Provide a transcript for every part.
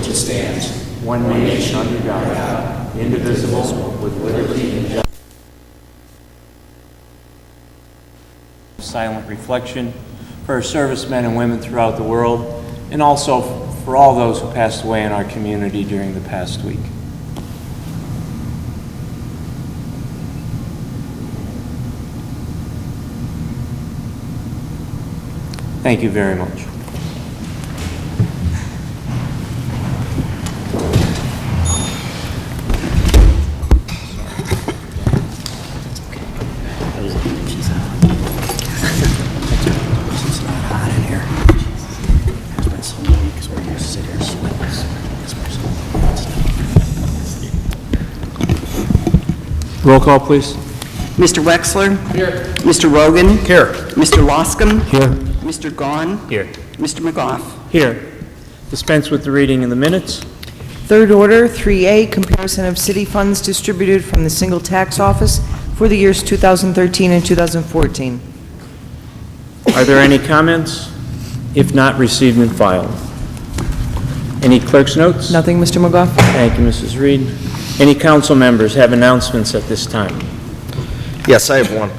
it stands, one nation under God, indivisible, with liberty and justice. Silent reflection for our servicemen and women throughout the world, and also for all those who passed away in our community during the past week. Thank you very much. Roll call, please. Mr. Wexler? Here. Mr. Rogan? Here. Mr. Loscom? Here. Mr. Gahn? Here. Mr. McGough? Here. Dispense with the reading of the minutes. Third order, 3A, comparison of city funds distributed from the single tax office for the years 2013 and 2014. Are there any comments? If not, received and filed. Any clerk's notes? Nothing, Mr. McGough? Thank you, Mrs. Reed. Any council members have announcements at this time? Yes, I have one.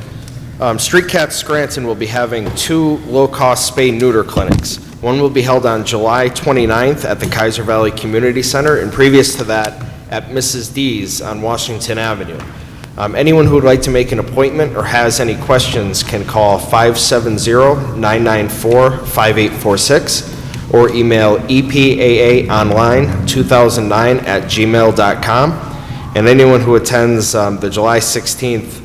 Street Cat Scranton will be having 2 low-cost spay-neuter clinics. One will be held on July 29th at the Kaiser Valley Community Center, and previous to that, at Mrs. D's on Washington Avenue. Anyone who would like to make an appointment or has any questions can call 570-994-5846 or email epaaonline2009@gmail.com. And anyone who attends the July 16th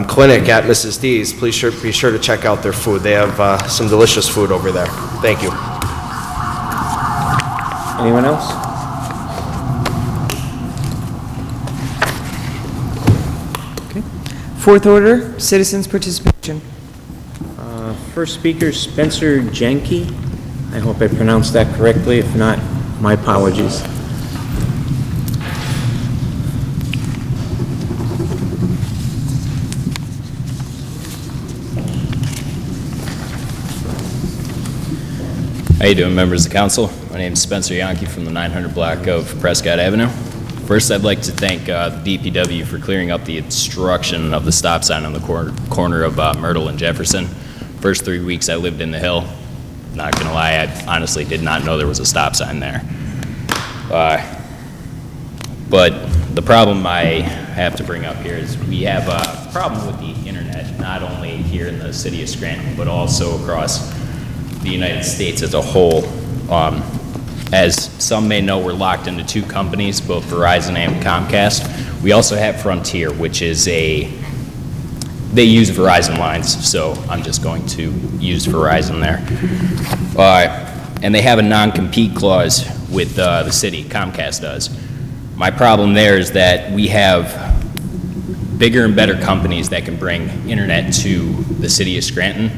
clinic at Mrs. D's, please be sure to check out their food. They have some delicious food over there. Thank you. Anyone else? Okay. Fourth order, citizens' participation. First speaker, Spencer Jenke. I hope I pronounced that correctly. If not, my apologies. How you doing, members of the council? My name is Spencer Yonke from the 900 block of Prescott Avenue. First, I'd like to thank the DPW for clearing up the obstruction of the stop sign on the corner of Myrtle and Jefferson. First 3 weeks I lived in the Hill. Not gonna lie, I honestly did not know there was a stop sign there. But the problem I have to bring up here is we have a problem with the internet, not only here in the city of Scranton, but also across the United States as a whole. As some may know, we're locked into 2 companies, both Verizon and Comcast. We also have Frontier, which is they use Verizon lines, so I'm just going to use Verizon there. And they have a non-compete clause with the city, Comcast does. My problem there is that we have bigger and better companies that can bring internet to the city of Scranton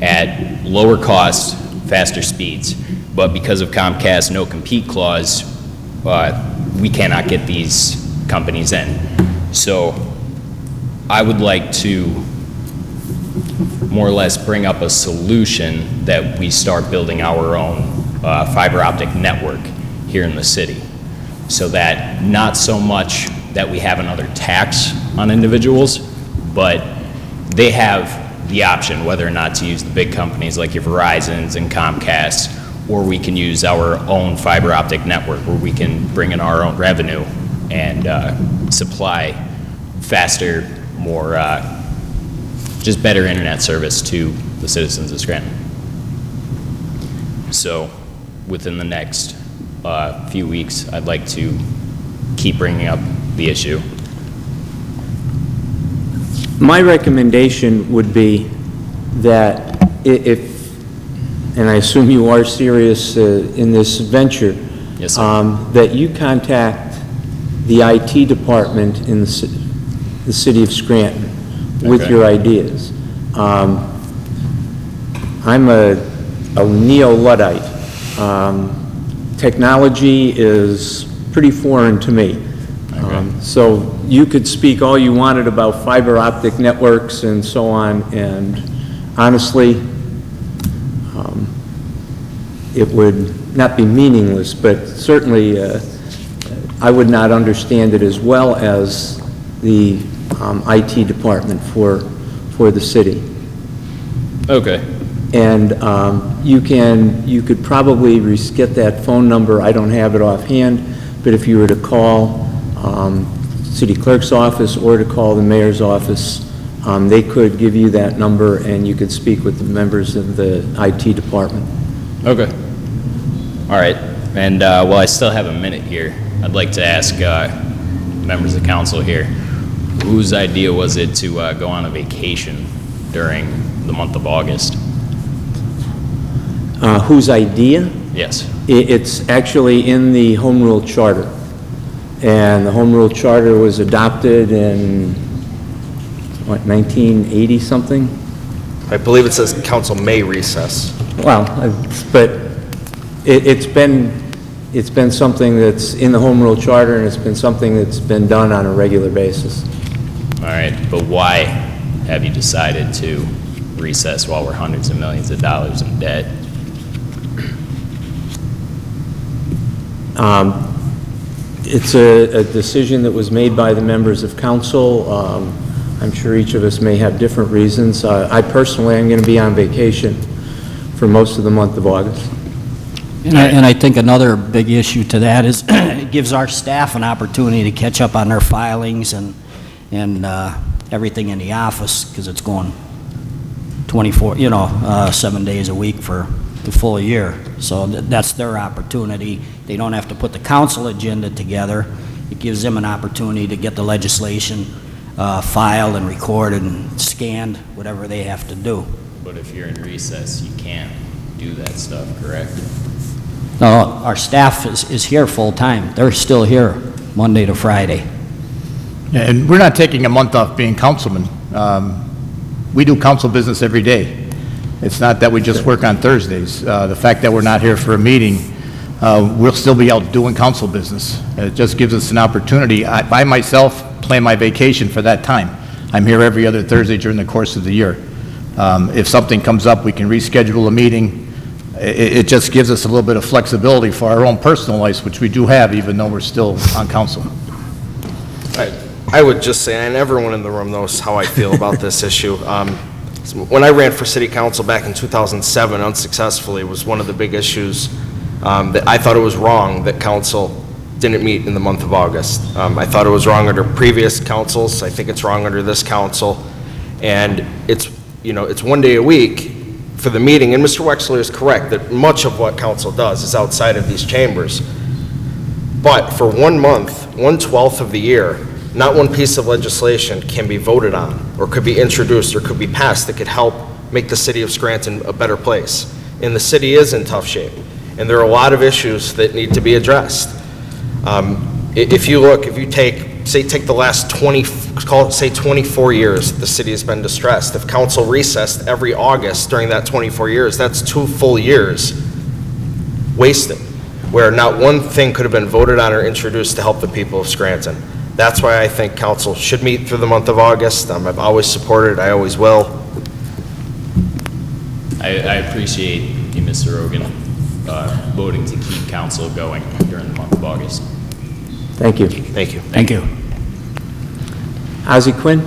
at lower costs, faster speeds. But because of Comcast's no compete clause, we cannot get these companies in. So I would like to more or less bring up a solution that we start building our own fiber optic network here in the city, so that not so much that we have another tax on individuals, but they have the option whether or not to use the big companies like your Verizons and Comcasts, or we can use our own fiber optic network where we can bring in our own revenue and supply faster, more, just better internet service to the citizens of Scranton. So within the next few weeks, I'd like to keep bringing up the issue. My recommendation would be that if, and I assume you are serious in this venture, Yes, sir. that you contact the IT department in the city of Scranton with Okay. your ideas. I'm a neo-Luddite. Technology is pretty foreign to me. So you could speak all you wanted about fiber optic networks and so on, and honestly, it would not be meaningless, but certainly I would not understand it as well as the IT department for the city. Okay. And you could probably get that phone number. I don't have it offhand, but if you were to call city clerk's office or to call the mayor's office, they could give you that number and you could speak with the members of the IT department. Okay. All right. And while I still have a minute here, I'd like to ask members of council here, whose idea was it to go on a vacation during the month of August? Whose idea? Yes. It's actually in the Home Rule Charter. And the Home Rule Charter was adopted in, what, 1980-something? I believe it says council may recess. Well, but it's been something that's in the Home Rule Charter, and it's been something that's been done on a regular basis. All right. But why have you decided to recess while we're hundreds of millions of dollars in debt? It's a decision that was made by the members of council. I'm sure each of us may have different reasons. I personally am going to be on vacation for most of the month of August. And I think another big issue to that is it gives our staff an opportunity to catch up on their filings and everything in the office, because it's going 24, 7 days a week for the full year. So that's their opportunity. They don't have to put the council agenda together. It gives them an opportunity to get the legislation filed and recorded and scanned, whatever they have to do. But if you're in recess, you can't do that stuff, correct? No, our staff is here full-time. They're still here Monday to Friday. Yeah, and we're not taking a month off being councilmen. We do council business every day. It's not that we just work on Thursdays. The fact that we're not here for a meeting, we'll still be out doing council business. It just gives us an opportunity. I myself plan my vacation for that time. I'm here every other Thursday during the course of the year. If something comes up, we can reschedule a meeting. It just gives us a little bit of flexibility for our own personal lives, which we do have, even though we're still on council. I would just say, and everyone in the room knows how I feel about this issue. When I ran for city council back in 2007 unsuccessfully, it was one of the big issues that I thought it was wrong that council didn't meet in the month of August. I thought it was wrong under previous councils. I think it's wrong under this council. And it's 1 day a week for the meeting. And Mr. Wexler is correct that much of what council does is outside of these chambers. But for 1 month, 1/12 of the year, not one piece of legislation can be voted on or could be introduced or could be passed that could help make the city of Scranton a better place. And the city is in tough shape. And there are a lot of issues that need to be addressed. If you take the last 24 years the city has been distressed. If council recessed every August during that 24 years, that's 2 full years wasted, where not one thing could have been voted on or introduced to help the people of Scranton. That's why I think council should meet through the month of August. I've always supported it. I always will. I appreciate you, Mr. Rogan, voting to keep council going during the month of August. Thank you. Thank you. Thank you. Ozzie Quinn?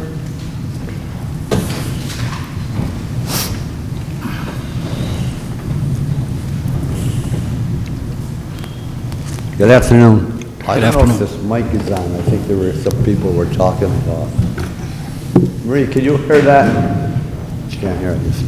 Good afternoon. I Good don't know if afternoon. this mic is on. I think there were some people were talking about. Marie, can you hear that? She can't hear this.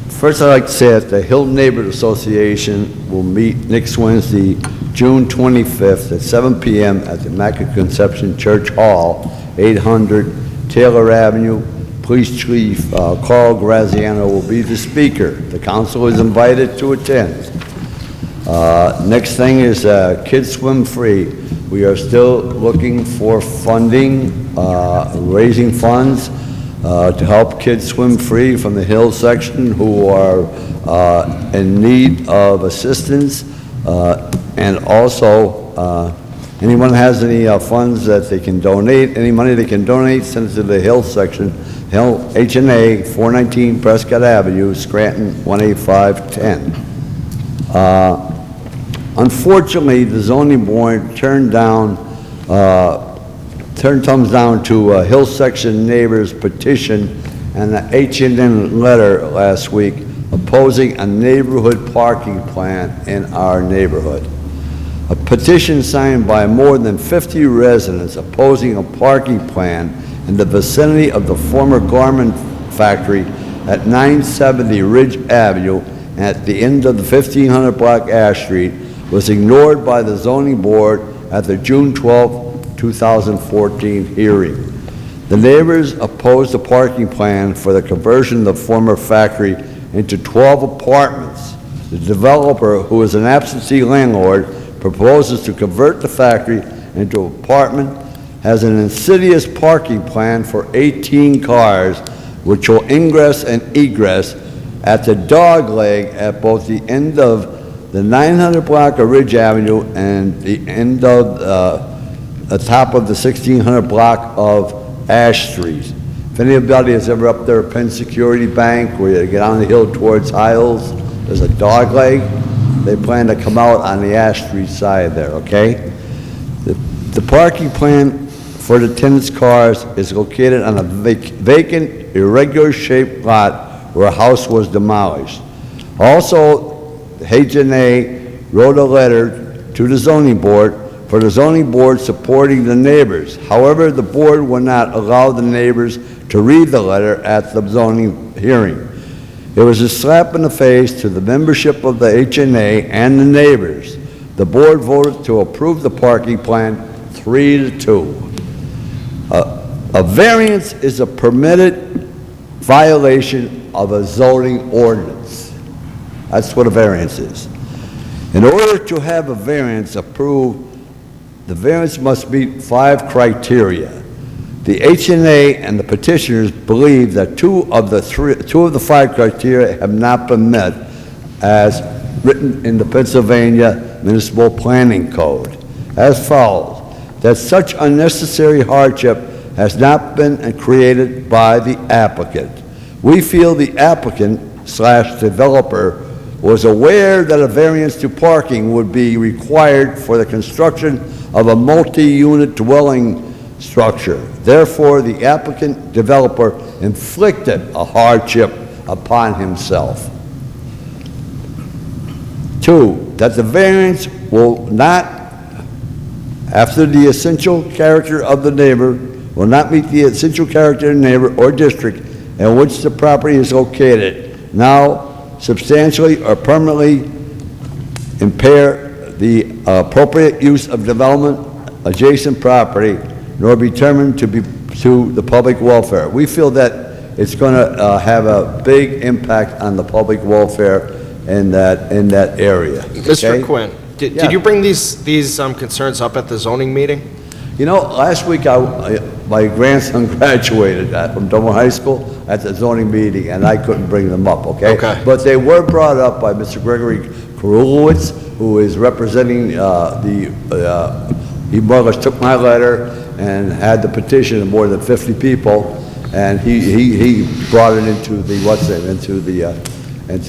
First, I'd like to say that the Hilton Neighborhood Association will meet next Wednesday, June 25th at 7 p.m. at the Immaculate Conception Church Hall, 800 Taylor Avenue. Police Chief Carl Graziano will be the speaker. The council is invited to attend. Next thing is Kids Swim Free. We are still looking for funding, raising funds to help kids swim free from the hill section who are in need of assistance, and also Anyone has any funds that they can donate, any money they can donate, send it to the Hill section, Hill H&A, 419 Prescott Avenue, Scranton, 18510. Unfortunately, the zoning board turned thumbs down to Hill section neighbors petition and the H&N letter last week opposing a neighborhood parking plan in our neighborhood. A petition signed by more than 50 residents opposing a parking plan in the vicinity of the former garment factory at 970 Ridge Avenue at the end of the 1500 block Ash Street was ignored by the zoning board at the June 12, 2014 hearing. The neighbors opposed the parking plan for the conversion of the former factory into 12 apartments. The developer, who is an absentee landlord, proposes to convert the factory into an apartment, has an insidious parking plan for 18 cars, which will ingress and egress at the dog leg at both the end of the 900 block of Ridge Avenue and the end of the top of the 1600 block of Ash Street. If anybody is ever up there at Penn Security Bank, where you get on the hill towards Hiles, there's a dog leg. They plan to come out on the Ash Street side there, okay? The parking plan for the tenants' cars is located on a vacant, irregular-shaped lot where a house was demolished. Also, H&A wrote a letter to the zoning board for the zoning board supporting the neighbors. However, the board would not allow the neighbors to read the letter at the zoning hearing. It was a slap in the face to the membership of the H&A and the neighbors. The board voted to approve the parking plan 3-2. A variance is a permitted violation of a zoning ordinance. That's what a variance is. In order to have a variance approved, the variance must meet 5 criteria. The H&A and the petitioners believe that two of the 5 criteria have not been met as written in the Pennsylvania Municipal Planning Code as follows: that such unnecessary hardship has not been created by the applicant. We feel the applicant/developer was aware that a variance to parking would be required for the construction of a multi-unit dwelling structure. Therefore, the applicant developer inflicted a hardship upon himself. 2, that the variance will not, after the essential character of the neighbor, will not meet the essential character of the neighbor or district in which the property is located, now substantially or permanently impair the appropriate use of development adjacent property, nor be determined to be to the public welfare. We feel that it's going to have a big impact on the public welfare in that area. Mr. Okay? Quinn, did Yeah. you bring these concerns up at the zoning meeting? You know, last week my grandson graduated from Dover High School at the zoning meeting, and I couldn't bring them up, okay? Okay. But they were brought up by Mr. Gregory Karulowitz, who is representing he more or less took my letter and had the petition of more than 50 people, and he brought it into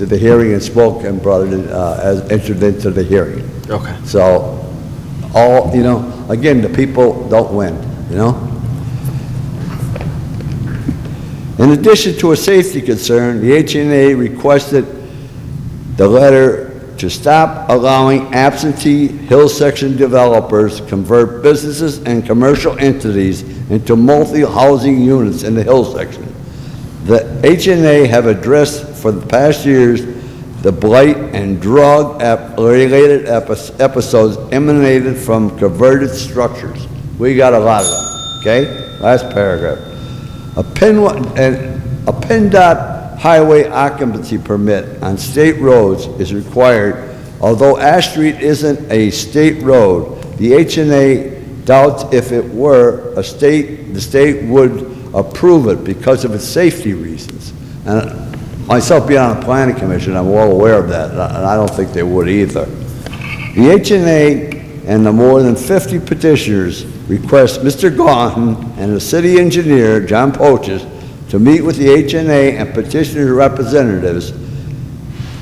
the hearing and spoke and brought it in, entered into the hearing. Okay. So, again, the people don't win, you know? In addition to a safety concern, the H&A requested the letter to stop allowing absentee hill section developers to convert businesses and commercial entities into multi-housing units in the hill section. The H&A have addressed for the past years the blight and drug-related episodes emanated from converted structures. We got a lot of them, okay? Last paragraph. A PennDOT highway occupancy permit on state roads is required. Although Ash Street isn't a state road, the H&A doubts if it were the state would approve it because of its safety reasons. And myself being on the planning commission, I'm well aware of that, and I don't think they would either. The H&A and the more than 50 petitioners request Mr. Gaunton and the city engineer, John Poches, to meet with the HNA and petitioner representatives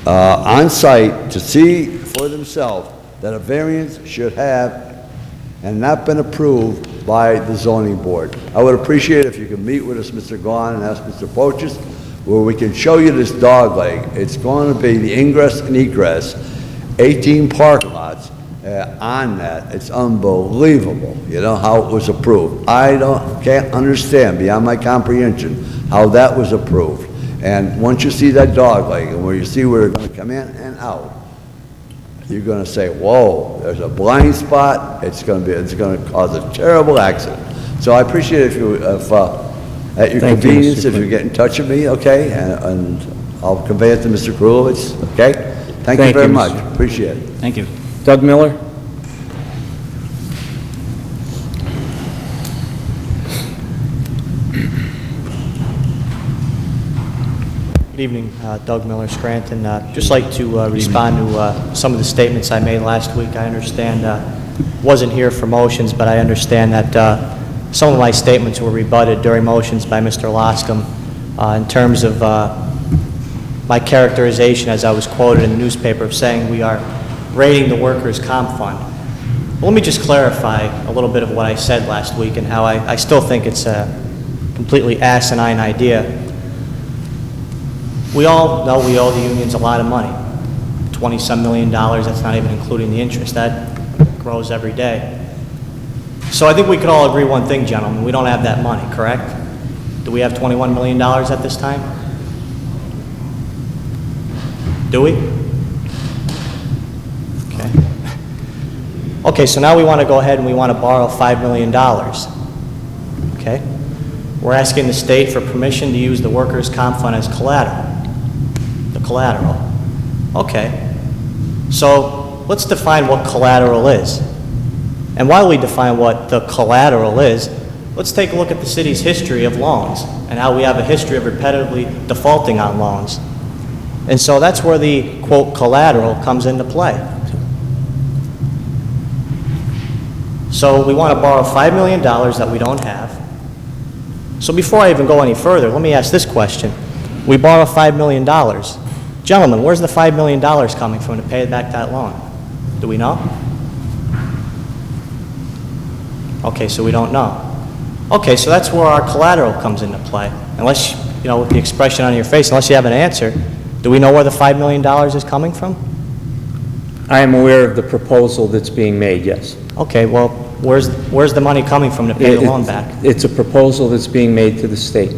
on site to see for themselves that a variance should have and not been approved by the zoning board. I would appreciate if you could meet with us, Mr. Gaunton, and ask Mr. Poches, where we can show you this dog leg. It's going to be the ingress and egress, 18 parking lots on that. It's unbelievable, you know, how it was approved. Can't understand beyond my comprehension how that was approved. And once you see that dog leg and where you see where they're going to come in and out, you're going to say, whoa, there's a blind spot. It's going to cause a terrible accident. So I appreciate if you, at your Thank you, convenience, Mr. if you get in touch with me, okay? And I'll convey it to Mr. Krulowitz, okay? Thank you very much. Mr. Appreciate it. Thank you. Doug Miller? Good evening, Doug Miller, Scranton. Just like to respond to some of the statements I made last week. I understand, wasn't here for motions, but I understand that some of my statements were rebutted during motions by Mr. Loscom in terms of my characterization, as I was quoted in the newspaper, of saying we are raiding the workers' comp fund. Well, let me just clarify a little bit of what I said last week and how I still think it's a completely asinine idea. We all know we owe the unions a lot of money, $20-some million, that's not even including the interest. That grows every day. So I think we could all agree one thing, gentlemen, we don't have that money, correct? Do we have $21 million at this time? Do we? Okay. Okay, so now we want to go ahead and we want to borrow $5 million. Okay? We're asking the state for permission to use the workers' comp fund as collateral. Collateral. Okay. So let's define what collateral is. And while we define what the collateral is, let's take a look at the city's history of loans and how we have a history of repetitively defaulting on loans. And so that's where the, quote, collateral comes into play. So we want to borrow $5 million that we don't have. So before I even go any further, let me ask this question. We borrow $5 million. Gentlemen, where's the $5 million coming from to pay back that loan? Do we know? Okay, so we don't know. Okay, so that's where our collateral comes into play. Unless, you know, with the expression on your face, unless you have an answer, do we know where the $5 million is coming from? I am aware of the proposal that's being made, yes. Okay, well, where's the money coming from to pay the loan back? It's a proposal that's being made to the state.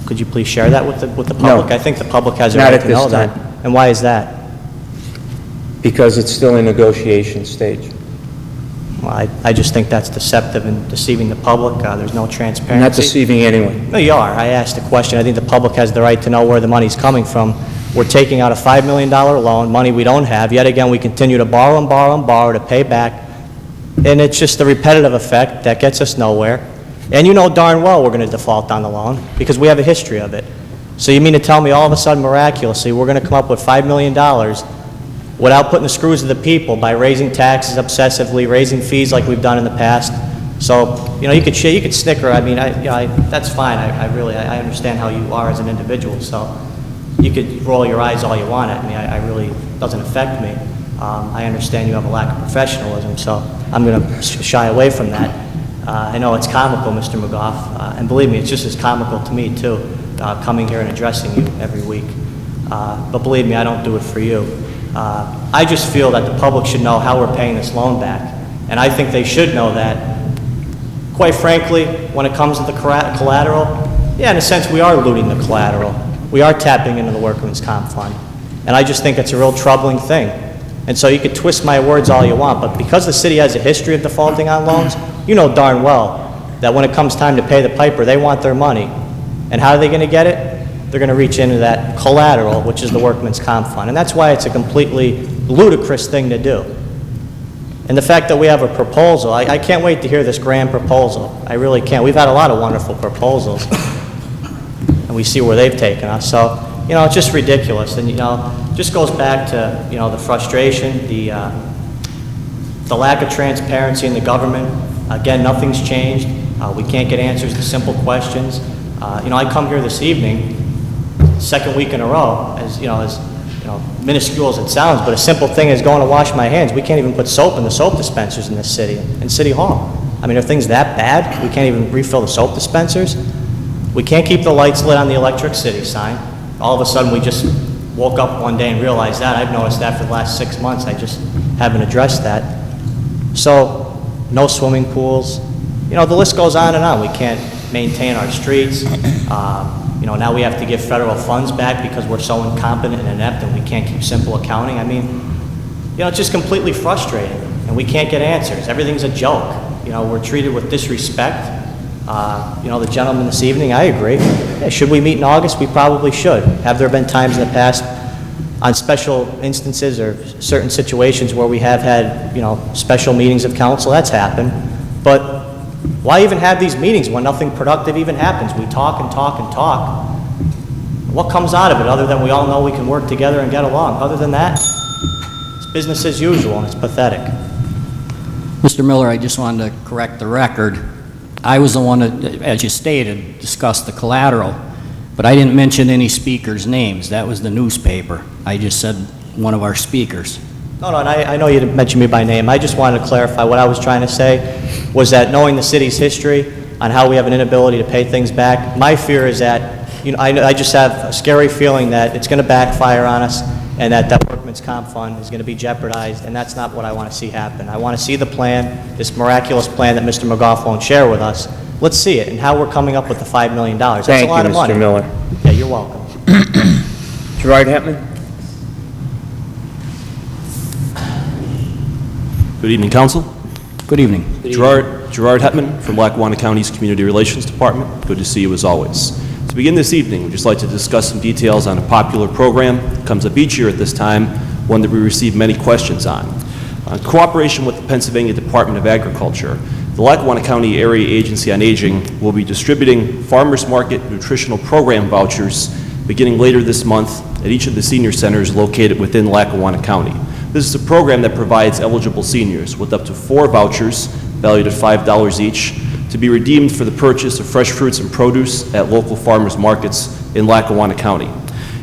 Could you please share that with the public? No. I think the public has a Not right at to this know that. time. And why is that? Because it's still in negotiation stage. Well, I just think that's deceptive and deceiving the public. There's no transparency. I'm not deceiving anyone. No, you are. I asked a question. I think the public has the right to know where the money's coming from. We're taking out a $5 million loan, money we don't have. Yet again, we continue to borrow and borrow and borrow to pay back. And it's just the repetitive effect that gets us nowhere. And you know darn well we're going to default on the loan because we have a history of it. So you mean to tell me all of a sudden, miraculously, we're going to come up with $5 million without putting the screws to the people by raising taxes obsessively, raising fees like we've done in the past? So, you know, you could snicker. I mean, that's fine. I really understand how you are as an individual. So you could roll your eyes all you want at me. I really, doesn't affect me. I understand you have a lack of professionalism, so I'm going to shy away from that. I know it's comical, Mr. McGough, and believe me, it's just as comical to me, too, coming here and addressing you every week. But believe me, I don't do it for you. I just feel that the public should know how we're paying this loan back, and I think they should know that. Quite frankly, when it comes to the collateral, yeah, in a sense, we are looting the collateral. We are tapping into the workman's comp fund, and I just think it's a real troubling thing. And so you could twist my words all you want, but because the city has a history of defaulting on loans, you know darn well that when it comes time to pay the piper, they want their money. And how are they going to get it? They're going to reach into that collateral, which is the workman's comp fund. And that's why it's a completely ludicrous thing to do. And the fact that we have a proposal, I can't wait to hear this grand proposal. I really can't. We've had a lot of wonderful proposals, and we see where they've taken us. So, you know, it's just ridiculous. And, you know, just goes back to, you know, the frustration, the The lack of transparency in the government, again, nothing's changed. We can't get answers to simple questions. I come here this evening, second week in a row, as minuscule as it sounds, but a simple thing is going to wash my hands. We can't even put soap in the soap dispensers in this city, in City Hall. I mean, are things that bad? We can't even refill the soap dispensers? We can't keep the lights lit on the Electric City sign. All of a sudden, we just woke up one day and realized that. I've noticed that for the last 6 months. I just haven't addressed that. So, no swimming pools. The list goes on and on. We can't maintain our streets. Now we have to give federal funds back because we're so incompetent and inept and we can't keep simple accounting. I mean, it's just completely frustrating and we can't get answers. Everything's a joke. We're treated with disrespect. The gentleman this evening, I agree. Yeah, should we meet in August? We probably should. Have there been times in the past on special instances or certain situations where we have had, special meetings of council? That's happened. But why even have these meetings when nothing productive even happens? We talk and talk and talk. What comes out of it other than we all know we can work together and get along? Other than that, it's business as usual and it's pathetic. Mr. Miller, I just wanted to correct the record. I was the one that, as you stated, discussed the collateral, but I didn't mention any speakers' names. That was the newspaper. I just said one of our speakers. No, and I know you didn't mention me by name. I just wanted to clarify what I was trying to say was that knowing the city's history on how we have an inability to pay things back, my fear is that, I just have a scary feeling that it's going to backfire on us and that workman's comp fund is going to be jeopardized, and that's not what I want to see happen. I want to see the plan, this miraculous plan that Mr. McGough won't share with us. Let's see it and how we're coming up with the $5 million. That's a lot of money. Thank you, Mr. Miller. Yeah, you're welcome. Gerard Hetman? Good evening, Council. Good evening. Gerard Hetman from Lackawanna County's Community Relations Department. Good to see you as always. To begin this evening, we'd just like to discuss some details on a popular program that comes up each year at this time, one that we receive many questions on. In cooperation with the Pennsylvania Department of Agriculture, the Lackawanna County Area Agency on Aging will be distributing farmers market nutritional program vouchers beginning later this month at each of the senior centers located within Lackawanna County. This is a program that provides eligible seniors with up to 4 vouchers valued at $5 each to be redeemed for the purchase of fresh fruits and produce at local farmers markets in Lackawanna County.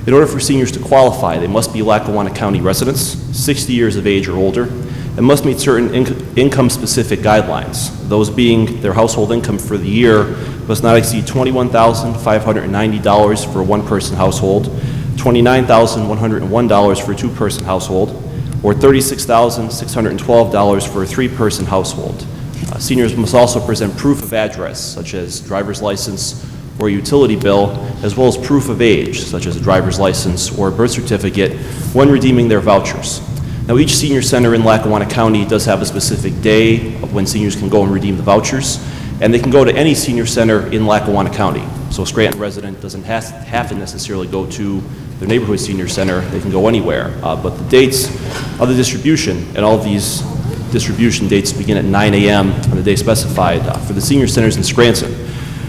In order for seniors to qualify, they must be Lackawanna County residents, 60 years of age or older, and must meet certain income-specific guidelines. Those being their household income for the year must not exceed $21,590 for a one-person household, $29,101 for a two-person household, or $36,612 for a three-person household. Seniors must also present proof of address, such as driver's license or utility bill, as well as proof of age, such as a driver's license or a birth certificate, when redeeming their vouchers. Now, each senior center in Lackawanna County does have a specific day of when seniors can go and redeem the vouchers, and they can go to any senior center in Lackawanna County. So a Scranton resident doesn't have to necessarily go to their neighborhood senior center. They can go anywhere. But the dates of the distribution, and all of these distribution dates begin at 9 a.m. on the day specified for the senior centers in Scranton.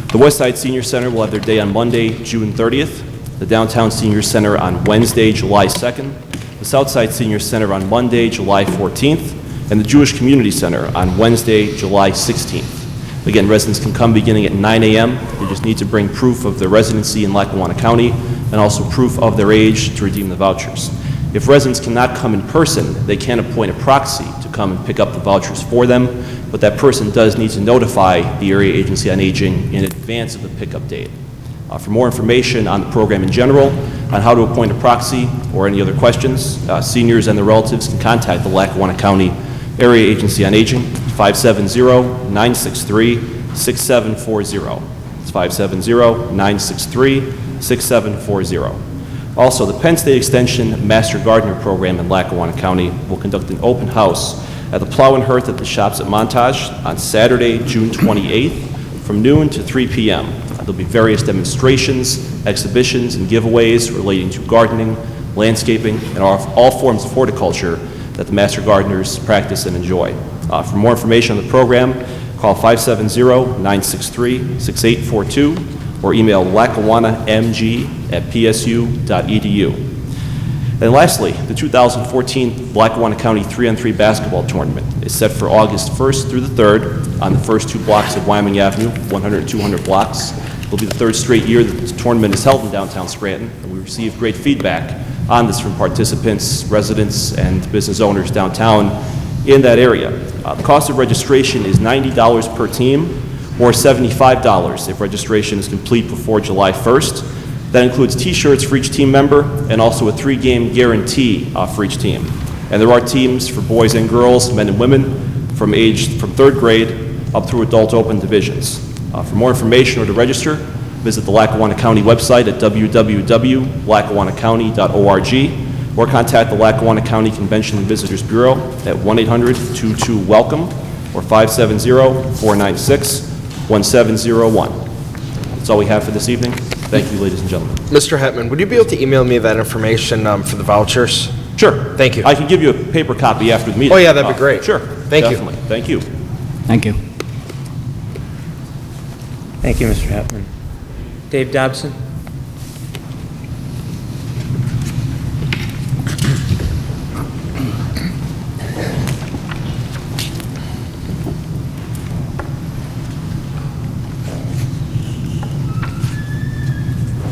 The Westside Senior Center will have their day on Monday, June 30th, the Downtown Senior Center on Wednesday, July 2nd, the Southside Senior Center on Monday, July 14th, and the Jewish Community Center on Wednesday, July 16th. Again, residents can come beginning at 9 a.m. They just need to bring proof of their residency in Lackawanna County and also proof of their age to redeem the vouchers. If residents cannot come in person, they can appoint a proxy to come and pick up the vouchers for them, but that person does need to notify the Area Agency on Aging in advance of the pickup date. For more information on the program in general, on how to appoint a proxy, or any other questions, seniors and their relatives can contact the Lackawanna County Area Agency on Aging, 570-963-6740. It's 570-963-6740. Also, the Penn State Extension Master Gardener Program in Lackawanna County will conduct an open house at the Plow and Hearth at the Shops at Montage on Saturday, June 28th from noon to 3 p.m. There'll be various demonstrations, exhibitions, and giveaways relating to gardening, landscaping, and all forms of horticulture that the Master Gardeners practice and enjoy. For more information on the program, call 570-963-6842 or email lackawanna.mg@psu.edu. And lastly, the 2014 Lackawanna County 3-on-3 basketball tournament is set for August 1st through the 3rd on the first 2 blocks of Wyoming Avenue, 100 and 200 blocks. It'll be the 3rd straight year that this tournament is held in downtown Scranton, and we received great feedback on this from participants, residents, and business owners downtown in that area. The cost of registration is $90 per team, or $75 if registration is complete before July 1st. That includes T-shirts for each team member and also a 3-game guarantee for each team. And there are teams for boys and girls, men and women, from 3rd grade up through adult open divisions. For more information or to register, visit the Lackawanna County website at www.lackawannacounty.org or contact the Lackawanna County Convention and Visitors Bureau at 1-800-22-WELCOME or 570-496-1701. That's all we have for this evening. Thank you, ladies and gentlemen. Mr. Hetman, would you be able to email me that information for the vouchers? Sure. Thank you. I can give you a paper copy after the meeting. Oh, yeah, that'd be great. Sure. Thank you. Definitely. Thank you. Thank you. Thank you, Mr. Hetman. Dave Dobson?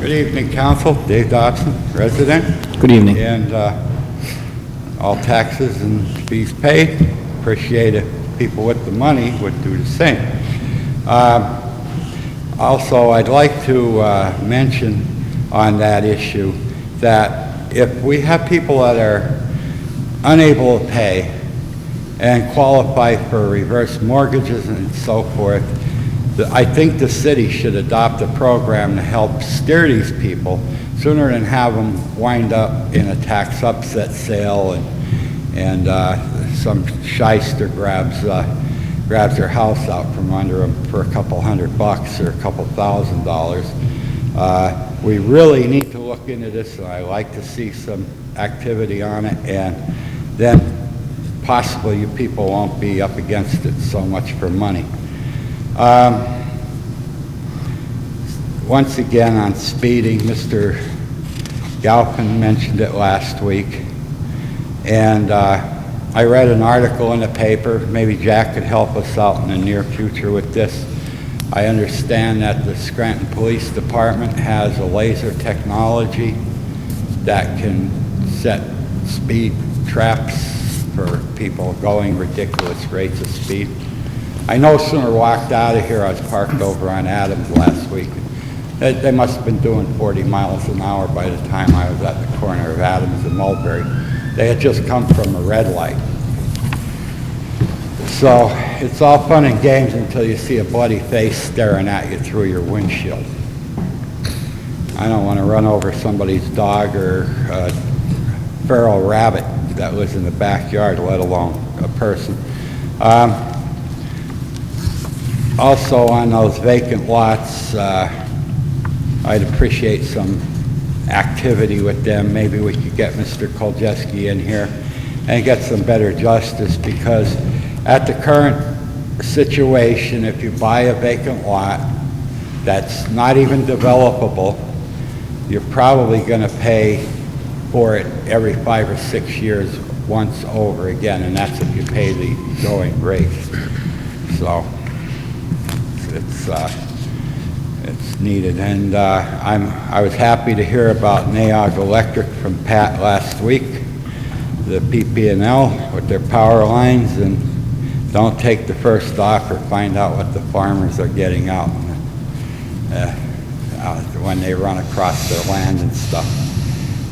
Good evening, Council. Dave Dobson, resident. Good evening. And all taxes and fees paid. Appreciate it. People with the money would do the same. Also, I'd like to mention on that issue that if we have people that are unable to pay and qualify for reverse mortgages and so forth, I think the city should adopt a program to help steer these people sooner than have them wind up in a tax upset sale and some shyster grabs their house out from under them for a couple $100 or a couple $1,000. We really need to look into this, and I'd like to see some activity on it, and then possibly you people won't be up against it so much for money. Once again on speeding, Mr. Galpin mentioned it last week, and I read an article in the paper. Maybe Jack could help us out in the near future with this. I understand that the Scranton Police Department has a laser technology that can set speed traps for people going ridiculous rates of speed. I no sooner walked out of here, I was parked over on Adams last week. They must have been doing 40 miles an hour by the time I was at the corner of Adams and Mulberry. They had just come from a red light. So it's all fun and games until you see a bloody face staring at you through your windshield. I don't want to run over somebody's dog or a feral rabbit that lives in the backyard, let alone a person. Also on those vacant lots, I'd appreciate some activity with them. Maybe we could get Mr. Koljeski in here and get some better justice, because at the current situation, if you buy a vacant lot that's not even developable, you're probably going to pay for it every 5 or 6 years once over again, and that's if you pay the going rate. So it's needed. And I was happy to hear about Naog Electric from Pat last week, the PP&L with their power lines, and don't take the first offer, find out what the farmers are getting out when they run across their land and stuff,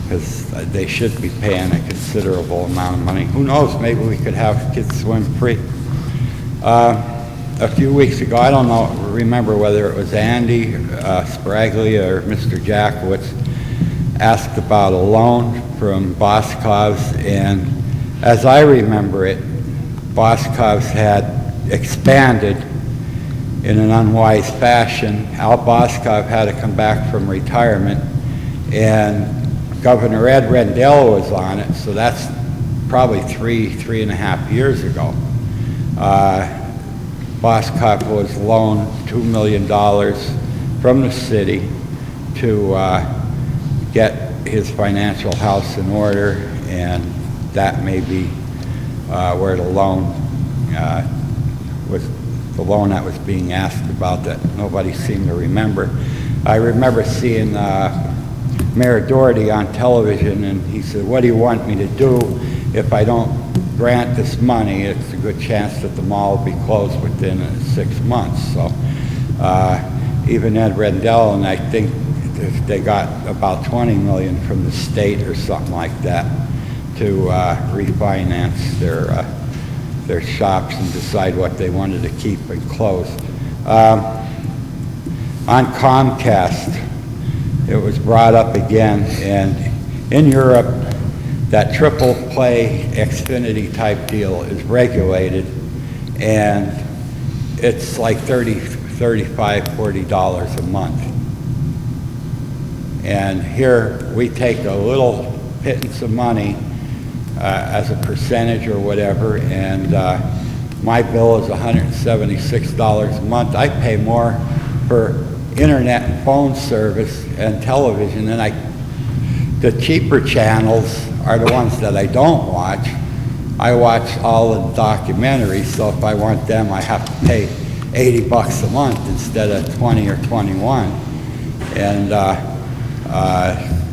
because they should be paying a considerable amount of money. Who knows, maybe we could have kids swim free. A few weeks ago, I don't remember whether it was Andy Spraglia or Mr. Jackowitz, asked about a loan from Boscov's, and as I remember it, Boscov's had expanded in an unwise fashion. Al Boscov had to come back from retirement, and Governor Ed Rendell was on it, so that's probably three and a half years ago. Boscov was loaned $2 million from the city to get his financial house in order, and that may be where the loan was, the loan that was being asked about that nobody seemed to remember. I remember seeing Mayor Doherty on television, and he said, "What do you want me to do if I don't grant this money? It's a good chance that the mall will be closed within 6 months." So even Ed Rendell, and I think they got about 20 million from the state or something like that to refinance their shops and decide what they wanted to keep and close. On Comcast, it was brought up again, and in Europe, that triple play Xfinity type deal is regulated, and it's like $35, $40 a month. And here we take a little pittance of money as a percentage or whatever, and my bill is $176 a month. I pay more for internet and phone service and television, and the cheaper channels are the ones that I don't watch. I watch all the documentaries, so if I want them, I have to pay $80 a month instead of 20 or 21. And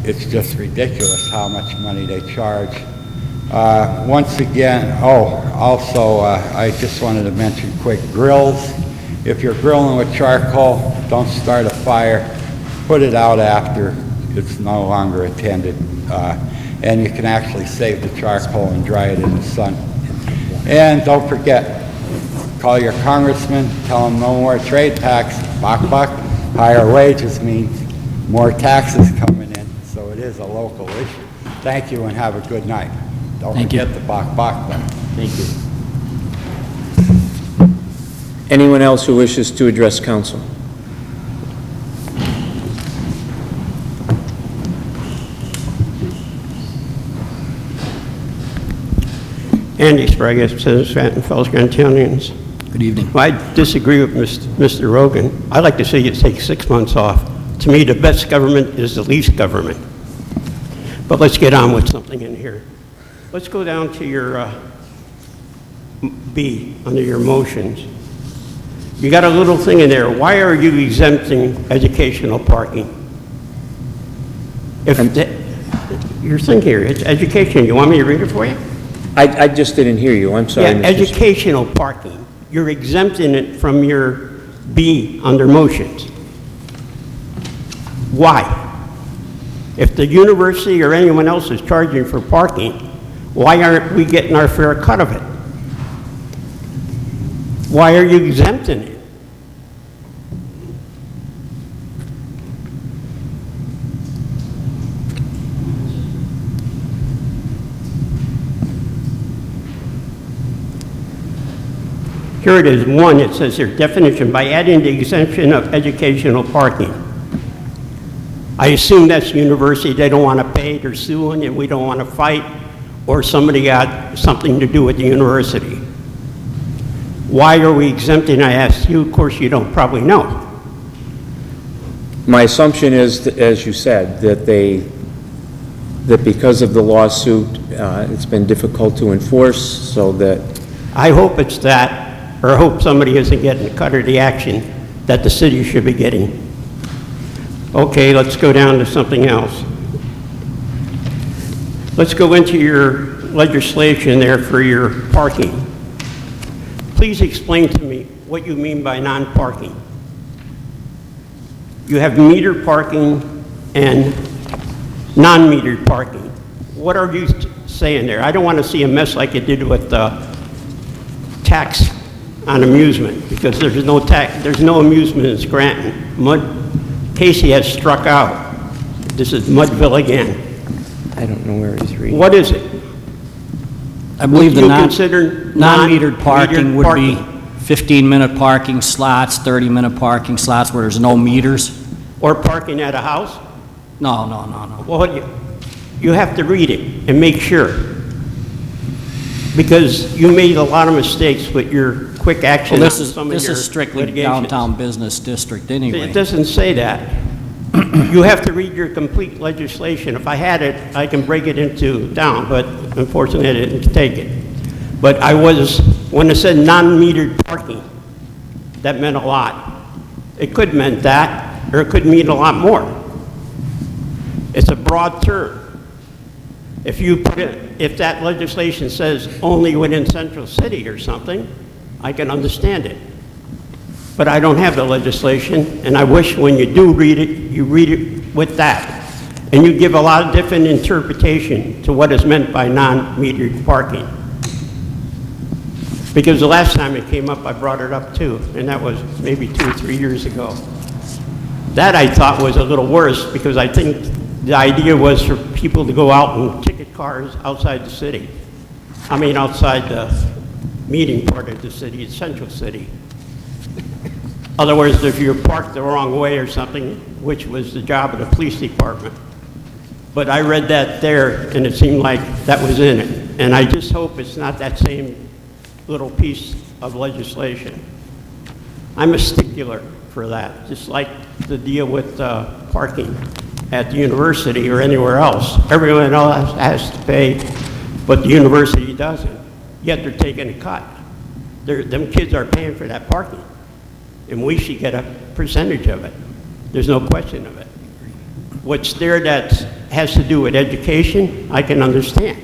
it's just ridiculous how much money they charge. Once again, also, I just wanted to mention quick, grills. If you're grilling with charcoal, don't start a fire. Put it out after it's no longer attended. And you can actually save the charcoal and dry it in the sun. And don't forget, call your congressman, tell him no more trade tax. Bok. Higher wages means more taxes coming in, so it is a local issue. Thank you and have a good night. Don't forget the bok button. Thank you. Anyone else who wishes to address council? Andy Sprague, Citizens Scranton, fellow Scrantonians. Good evening. Well, I disagree with Mr. Rogan. I'd like to see you take 6 months off. To me, the best government is the least government. But let's get on with something in here. Let's go down to your B, under your motions. You got a little thing in there. Why are you exempting educational parking? Your thing here, it's education. You want me to read it for you? I just didn't hear you. I'm sorry. Yeah, educational parking. You're exempting it from your B under motions. Why? If the university or anyone else is charging for parking, why aren't we getting our fair cut of it? Why are you exempting it? Here it is, 1, it says here, definition, by adding the exemption of educational parking. I assume that's university, they don't want to pay, they're suing, and we don't want to fight, or somebody got something to do with the university. Why are we exempting, I asked you, of course you don't probably know. My assumption is, that, as you said, that because of the lawsuit, it's been difficult to enforce, so that... I hope it's that, or I hope somebody isn't getting the cut or the action that the city should be getting. Okay, let's go down to something else. Let's go into your legislation there for your parking. Please explain to me what you mean by non-parking. You have metered parking and non-metered parking. What are you saying there? I don't want to see a mess like you did with the tax on amusement, because there's no amusement in Scranton. Casey has struck out. This is Mudville again. I don't know where he's reading. What is it? I believe the consider non-metered parking would be 15-minute parking slots, 30-minute parking slots where there's no meters. Or parking at a house? No. Well, you have to read it and make sure. Because you made a lot of mistakes with your quick action. Well, this is strictly downtown business district anyway. It doesn't say that. You have to read your complete legislation. If I had it, I can break it into down, but unfortunately I didn't take it. But when it said non-metered parking, that meant a lot. It could mean that, or it could mean a lot more. It's a broad term. If that legislation says only within Central City or something, I can understand it. But I don't have the legislation, and I wish when you do read it, you read it with that. And you give a lot of different interpretation to what is meant by non-metered parking. Because the last time it came up, I brought it up too, and that was maybe 2 or 3 years ago. That I thought was a little worse, because I think the idea was for people to go out and ticket cars outside the city. I mean, outside the meeting part of the city, it's Central City. Other words, if you're parked the wrong way or something, which was the job of the police department. But I read that there, and it seemed like that was in it. And I just hope it's not that same little piece of legislation. I'm a stickler for that, just like the deal with parking at the university or anywhere else. Everyone else has to pay, but the university doesn't. Yet they're taking a cut. Them kids are paying for that parking, and we should get a percentage of it. There's no question of it. What's there that has to do with education, I can understand.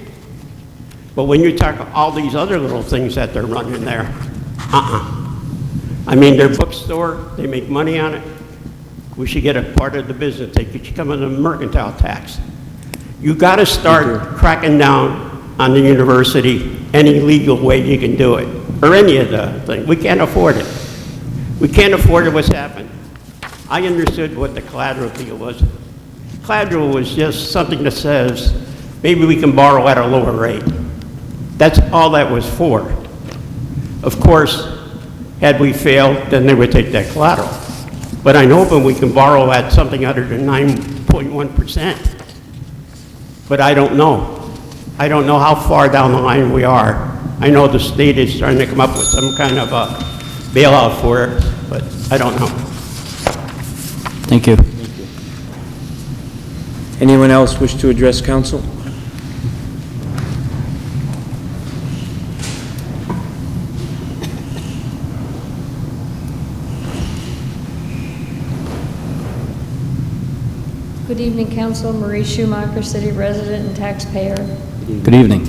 But when you talk all these other little things that they're running there, I mean, their bookstore, they make money on it. We should get a part of the business. They should come under mercantile tax. You got to start cracking down on the university any legal way you can do it, or any of the things. We can't afford it. We can't afford it. What's happened? I understood what the collateral deal was. Collateral was just something that says maybe we can borrow at a lower rate. That's all that was for. Of course, had we failed, then they would take that collateral. But I know when we can borrow at something other than 9.1%. But I don't know. I don't know how far down the line we are. I know the state is trying to come up with some kind of a bailout for it, but I don't know. Thank you. Anyone else wish to address council? Good evening, Council. Marie Schumacher, city resident and taxpayer. Good evening.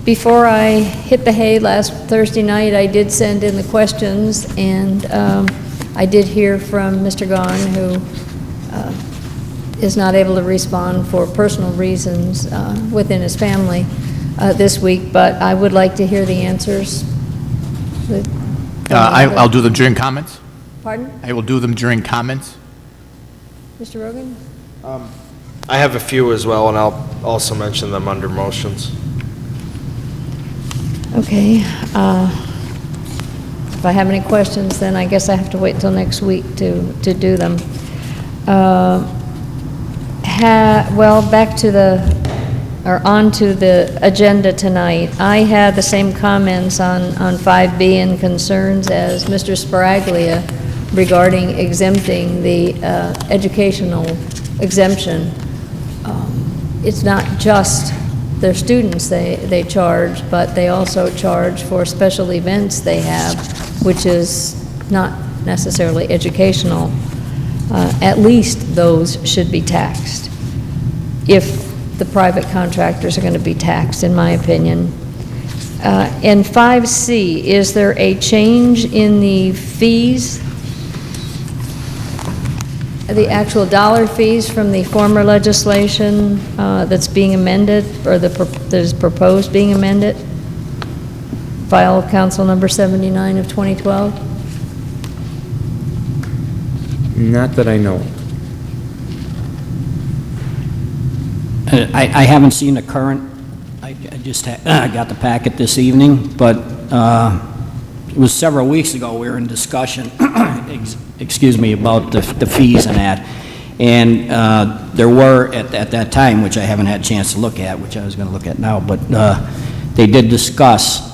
Before I hit the hay last Thursday night, I did send in the questions, and I did hear from Mr. Gahn, who is not able to respond for personal reasons within his family this week, but I would like to hear the answers. I'll do them during comments. Pardon? I will do them during comments. Mr. Rogan? I have a few as well, and I'll also mention them under motions. Okay. If I have any questions, then I guess I have to wait till next week to do them. Well, back to onto the agenda tonight. I had the same comments on 5B and concerns as Mr. Sparaglia regarding exempting the educational exemption. It's not just their students they charge, but they also charge for special events they have, which is not necessarily educational. At least those should be taxed, if the private contractors are going to be taxed, in my opinion. And 5C, is there a change in the fees, the actual dollar fees from the former legislation that's being amended, or that is proposed being amended? File Council number 79 of 2012? Not that I know. I haven't seen the current, I just got the packet this evening, but it was several weeks ago we were in discussion, excuse me, about the fees and that. And there were, at that time, which I haven't had a chance to look at, which I was going to look at now, but they did discuss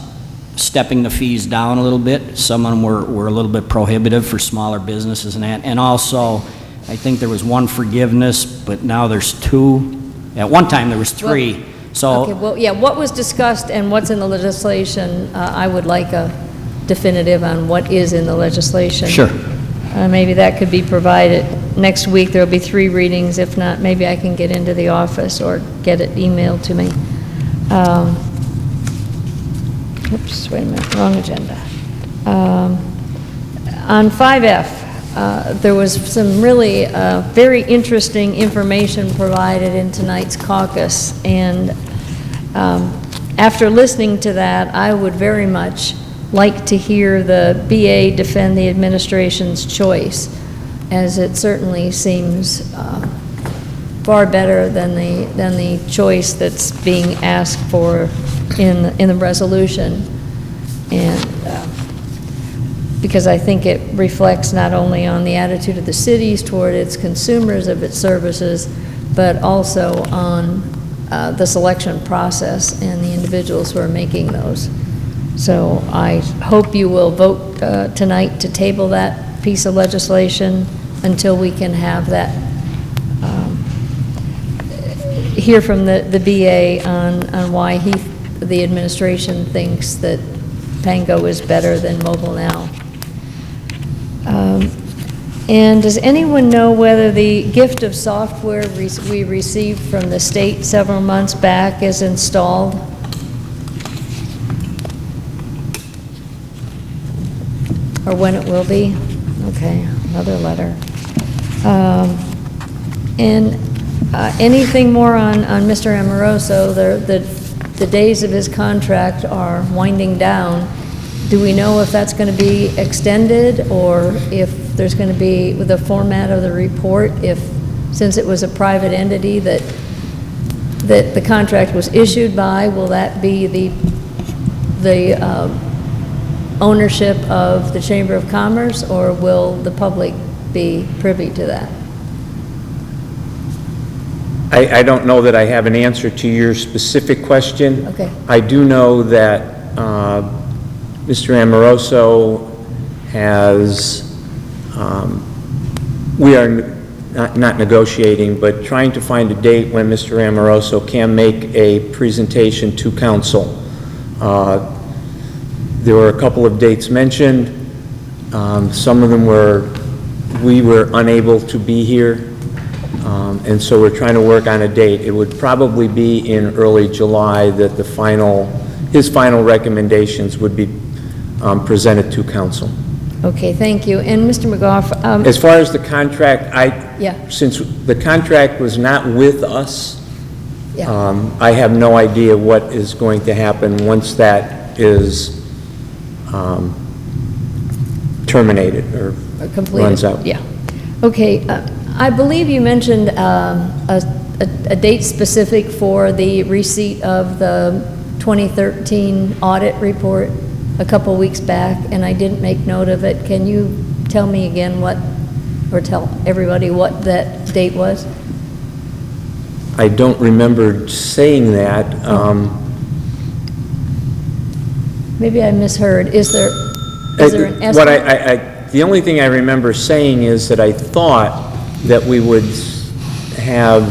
stepping the fees down a little bit. Some of them were a little bit prohibitive for smaller businesses and that, and also I think there was one forgiveness, but now there's two. At one time, there was three. So Okay, well, yeah, what was discussed and what's in the legislation, I would like a definitive on what is in the legislation. Sure. Maybe that could be provided. Next week, there'll be 3 readings. If not, maybe I can get into the office or get it emailed to me. Oops, wait a minute, wrong agenda. On 5F, there was some really very interesting information provided in tonight's caucus, and after listening to that, I would very much like to hear the BA defend the administration's choice, as it certainly seems far better than the choice that's being asked for in the resolution, and because I think it reflects not only on the attitude of the cities toward its consumers of its services, but also on the selection process and the individuals who are making those. So I hope you will vote tonight to table that piece of legislation until we can have that, hear from the BA on why the administration thinks that Pango is better than Mobile Now. And does anyone know whether the gift of software we received from the state several months back is installed? Or when it will be? Okay, another letter. And anything more on Mr. Amoroso? The days of his contract are winding down. Do we know if that's going to be extended, or if there's going to be, with the format of the report, since it was a private entity that the contract was issued by, will that be the ownership of the Chamber of Commerce, or will the public be privy to that? I don't know that I have an answer to your specific question. Okay. I do know that Mr. Amoroso has, we are not negotiating, but trying to find a date when Mr. Amoroso can make a presentation to council. There were a couple of dates mentioned. Some of them we were unable to be here. And so we're trying to work on a date. It would probably be in early July that his final recommendations would be presented to council. Okay, thank you. And Mr. McGough, As far as the contract, yeah. Since the contract was not with us, Yeah. I have no idea what is going to happen once that is terminated or completed. runs out. Yeah. Okay, I believe you mentioned a date specific for the receipt of the 2013 audit report a couple weeks back, and I didn't make note of it. Can you tell me again or tell everybody what that date was? I don't remember saying that. Maybe I misheard. Is there an estimate? The only thing I remember saying is that I thought that we would have,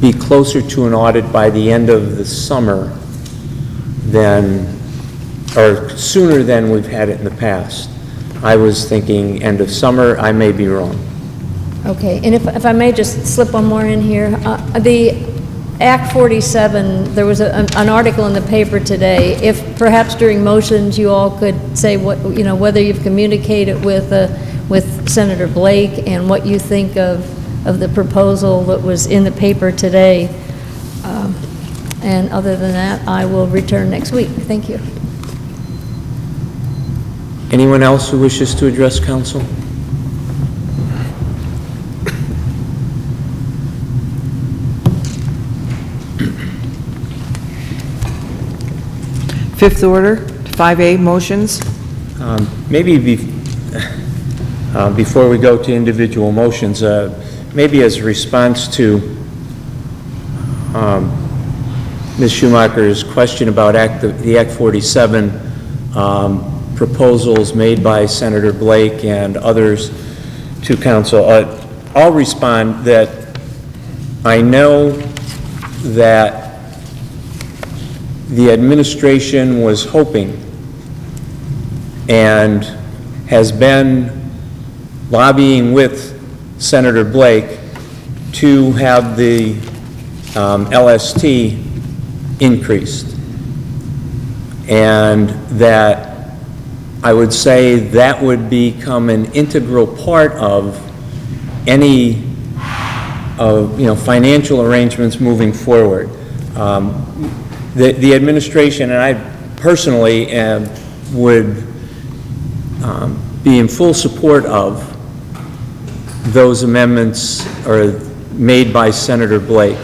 be closer to an audit by the end of the summer or sooner than we've had it in the past. I was thinking end of summer. I may be wrong. Okay, and if I may just slip one more in here. The Act 47, there was an article in the paper today. If perhaps during motions you all could say whether you've communicated with Senator Blake and what you think of the proposal that was in the paper today. And other than that, I will return next week. Thank you. Anyone else who wishes to address council? Fifth order, 5A, motions. Maybe before we go to individual motions, maybe as a response to Ms. Schumacher's question about the Act 47 proposals made by Senator Blake and others to council. I'll respond that I know that the administration was hoping and has been lobbying with Senator Blake to have the LST increased. And that I would say that would become an integral part of any financial arrangements moving forward. The administration and I personally would be in full support of those amendments made by Senator Blake.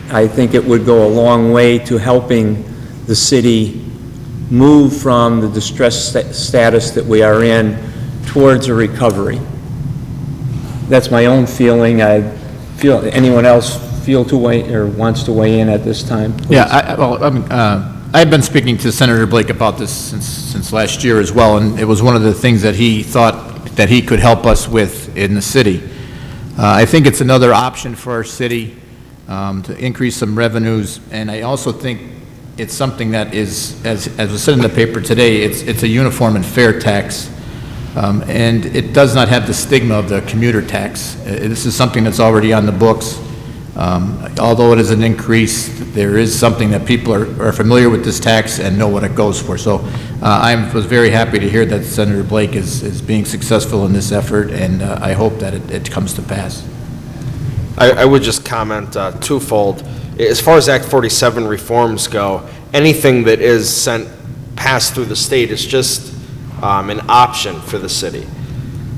I think it would go a long way to helping the city move from the distressed status that we are in towards a recovery. That's my own feeling. I feel, anyone else feel to weigh or wants to weigh in at this time? Please. Yeah, I've been speaking to Senator Blake about this since last year as well, and it was one of the things that he thought that he could help us with in the city. I think it's another option for our city to increase some revenues, and I also think it's something that is, as was said in the paper today, it's a uniform and fair tax, and it does not have the stigma of the commuter tax. This is something that's already on the books. Although it is an increase, there is something that people are familiar with this tax and know what it goes for. So I was very happy to hear that Senator Blake is being successful in this effort, and I hope that it comes to pass. I would just comment twofold. As far as Act 47 reforms go, anything that is passed through the state is just an option for the city.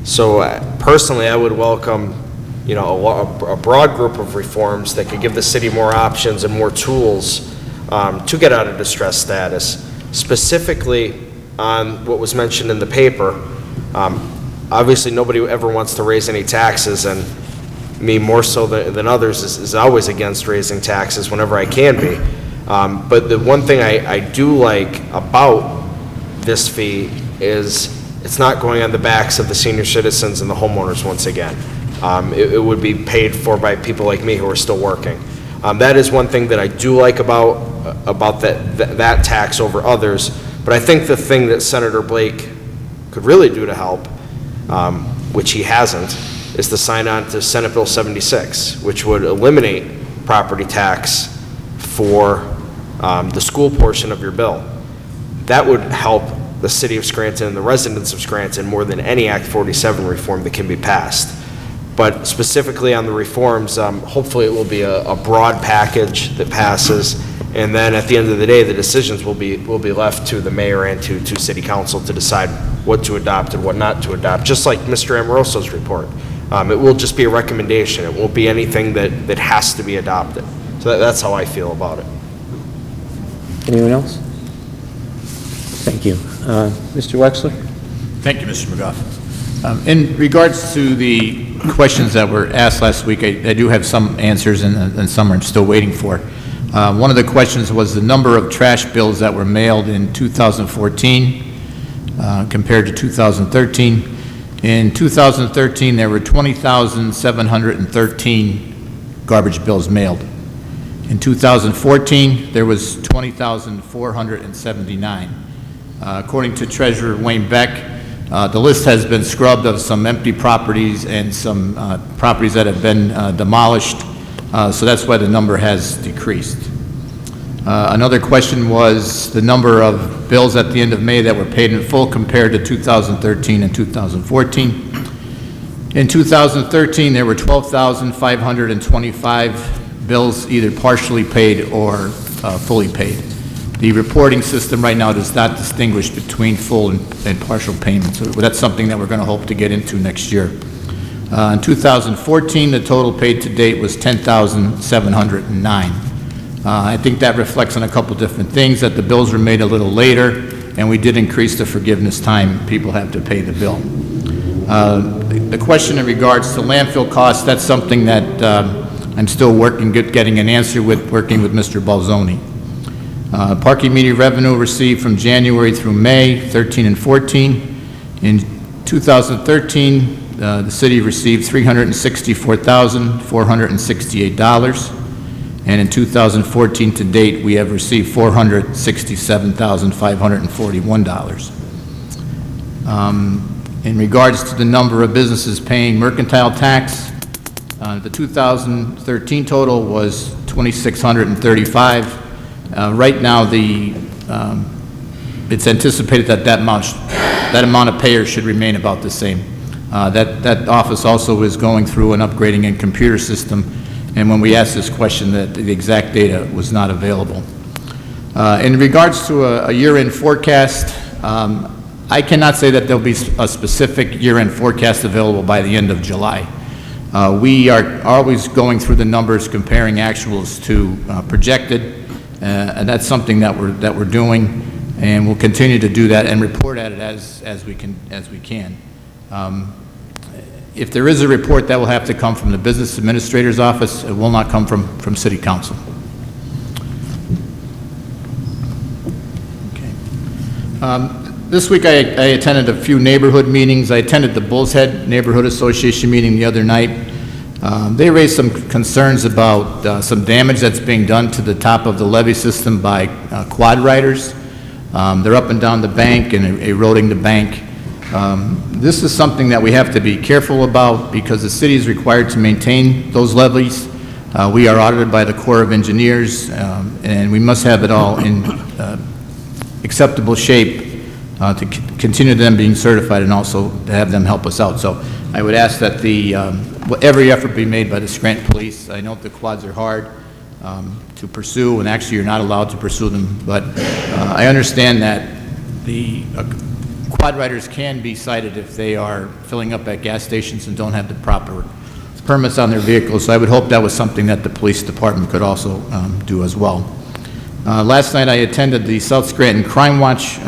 So personally, I would welcome a broad group of reforms that could give the city more options and more tools to get out of distressed status. Specifically on what was mentioned in the paper, obviously nobody ever wants to raise any taxes, and me more so than others is always against raising taxes whenever I can be. But the one thing I do like about this fee is it's not going on the backs of the senior citizens and the homeowners once again. It would be paid for by people like me who are still working. That is one thing that I do like about that tax over others. But I think the thing that Senator Blake could really do to help, which he hasn't, is to sign on to Senate Bill 76, which would eliminate property tax for the school portion of your bill. That would help the city of Scranton and the residents of Scranton more than any Act 47 reform that can be passed. But specifically on the reforms, hopefully it will be a broad package that passes, and then at the end of the day, the decisions will be left to the mayor and to city council to decide what to adopt and what not to adopt, just like Mr. Amoroso's report. It will just be a recommendation. It won't be anything that has to be adopted. So that's how I feel about it. Anyone else? Thank you. Mr. Wexler? Thank you, Mr. McGough. In regards to the questions that were asked last week, I do have some answers and some I'm still waiting for. One of the questions was the number of trash bills that were mailed in 2014 compared to 2013. In 2013, there were 20,713 garbage bills mailed. In 2014, there was 20,479. According to Treasurer Wayne Beck, the list has been scrubbed of some empty properties and some properties that have been demolished, so that's why the number has decreased. Another question was the number of bills at the end of May that were paid in full compared to 2013 and 2014. In 2013, there were 12,525 bills either partially paid or fully paid. The reporting system right now does not distinguish between full and partial payments, so that's something that we're going to hope to get into next year. In 2014, the total paid to date was 10,709. I think that reflects on a couple different things, that the bills were made a little later, and we did increase the forgiveness time people have to pay the bill. The question in regards to landfill costs, that's something that I'm still getting an answer with, working with Mr. Balzoni. Parking meter revenue received from January through May, 13 and 14. In 2013, the city received $364,468. And in 2014 to date, we have received $467,541. In regards to the number of businesses paying mercantile tax, the 2013 total was 2,635. Right now, it's anticipated that amount of payers should remain about the same. That office also is going through an upgrading in computer system, and when we asked this question, the exact data was not available. In regards to a year-end forecast, I cannot say that there'll be a specific year-end forecast available by the end of July. We are always going through the numbers, comparing actuals to projected, and that's something that we're doing, and we'll continue to do that and report at it as we can. If there is a report, that will have to come from the Business Administrator's Office. It will not come from City Council. Okay. This week I attended a few neighborhood meetings. I attended the Bull's Head Neighborhood Association meeting the other night. They raised some concerns about some damage that's being done to the top of the levee system by quad riders. They're up and down the bank and eroding the bank. This is something that we have to be careful about because the city is required to maintain those levees. We are audited by the Corps of Engineers, and we must have it all in acceptable shape to continue them being certified and also to have them help us out. So I would ask that every effort be made by the Scranton Police. I know the quads are hard to pursue, and actually you're not allowed to pursue them, but I understand that the quad riders can be cited if they are filling up at gas stations and don't have the proper permits on their vehicles, so I would hope that was something that the police department could also do as well. Last night I attended the South Scranton Crime Watch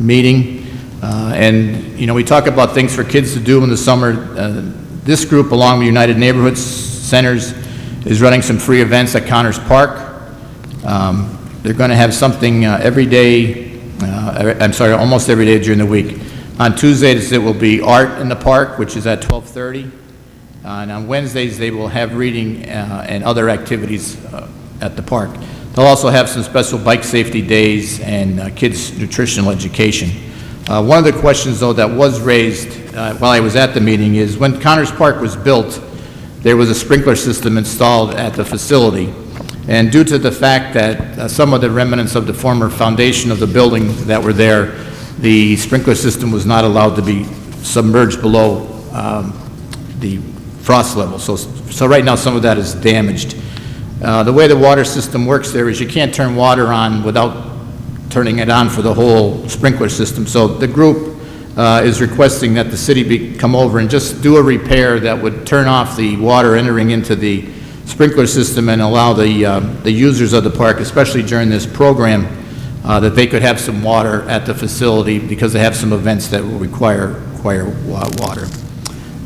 meeting, and we talk about things for kids to do in the summer. This group, along with United Neighborhood Centers, is running some free events at Connors Park. They're going to have something every day, almost every day during the week. On Tuesdays, it will be art in the park, which is at 12:30. And on Wednesdays, they will have reading and other activities at the park. They'll also have some special bike safety days and kids' nutritional education. One of the questions, though, that was raised while I was at the meeting is when Connors Park was built, there was a sprinkler system installed at the facility. And due to the fact that some of the remnants of the former foundation of the building that were there, the sprinkler system was not allowed to be submerged below the frost level. So right now some of that is damaged. The way the water system works there is you can't turn water on without turning it on for the whole sprinkler system. So the group is requesting that the city come over and just do a repair that would turn off the water entering into the sprinkler system and allow the users of the park, especially during this program, that they could have some water at the facility because they have some events that will require water.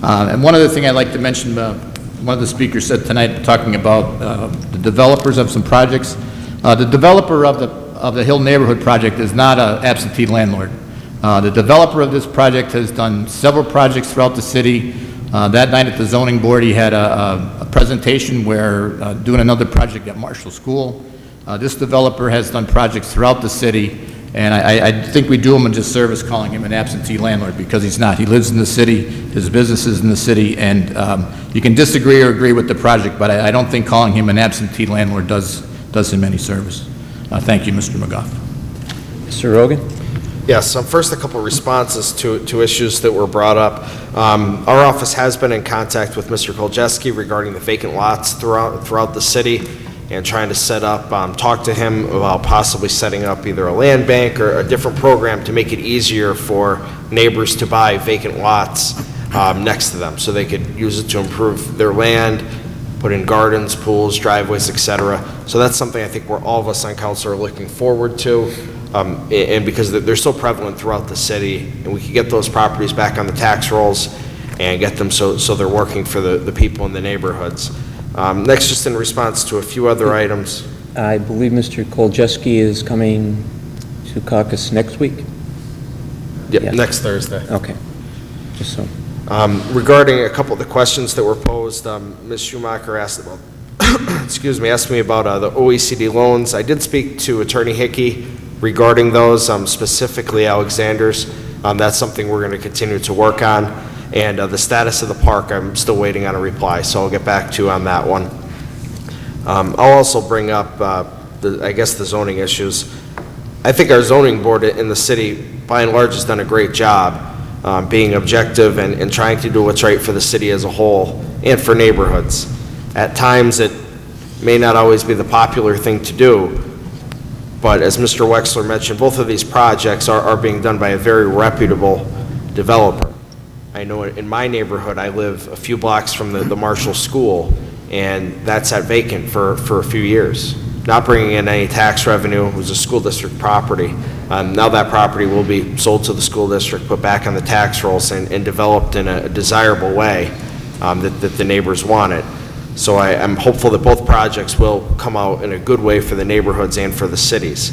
And one other thing I'd like to mention, one of the speakers said tonight, talking about the developers of some projects. The developer of the Hill Neighborhood Project is not an absentee landlord. The developer of this project has done several projects throughout the city. That night at the zoning board, he had a presentation where doing another project at Marshall School. This developer has done projects throughout the city, and I think we do him a disservice calling him an absentee landlord because he's not. He lives in the city, his business is in the city, and you can disagree or agree with the project, but I don't think calling him an absentee landlord does him any service. Thank you, Mr. McGough. Mr. Rogan? Yes, first a couple responses to issues that were brought up. Our office has been in contact with Mr. Koljeski regarding the vacant lots throughout the city and trying to set up, talk to him about possibly setting up either a land bank or a different program to make it easier for neighbors to buy vacant lots next to them so they could use it to improve their land, put in gardens, pools, driveways, etc. So that's something I think all of us on council are looking forward to. And because they're so prevalent throughout the city, and we could get those properties back on the tax rolls and get them so they're working for the people in the neighborhoods. Next, just in response to a few other items. I believe Mr. Koljeski is coming to caucus next week? Yep, Yeah. next Thursday. Okay, just so. Regarding a couple of the questions that were posed, Ms. Schumacher asked about, asked me about the OECD loans. I did speak to Attorney Hickey regarding those, specifically Alexander's. That's something we're going to continue to work on. And the status of the park, I'm still waiting on a reply, so I'll get back to you on that one. I'll also bring up, the zoning issues. I think our zoning board in the city, by and large, has done a great job being objective and trying to do what's right for the city as a whole and for neighborhoods. At times, it may not always be the popular thing to do, but as Mr. Wexler mentioned, both of these projects are being done by a very reputable developer. I know in my neighborhood, I live a few blocks from the Marshall School, and that's sat vacant for a few years, not bringing in any tax revenue. It was a school district property. Now that property will be sold to the school district, put back on the tax rolls, and developed in a desirable way that the neighbors wanted. So I'm hopeful that both projects will come out in a good way for the neighborhoods and for the cities.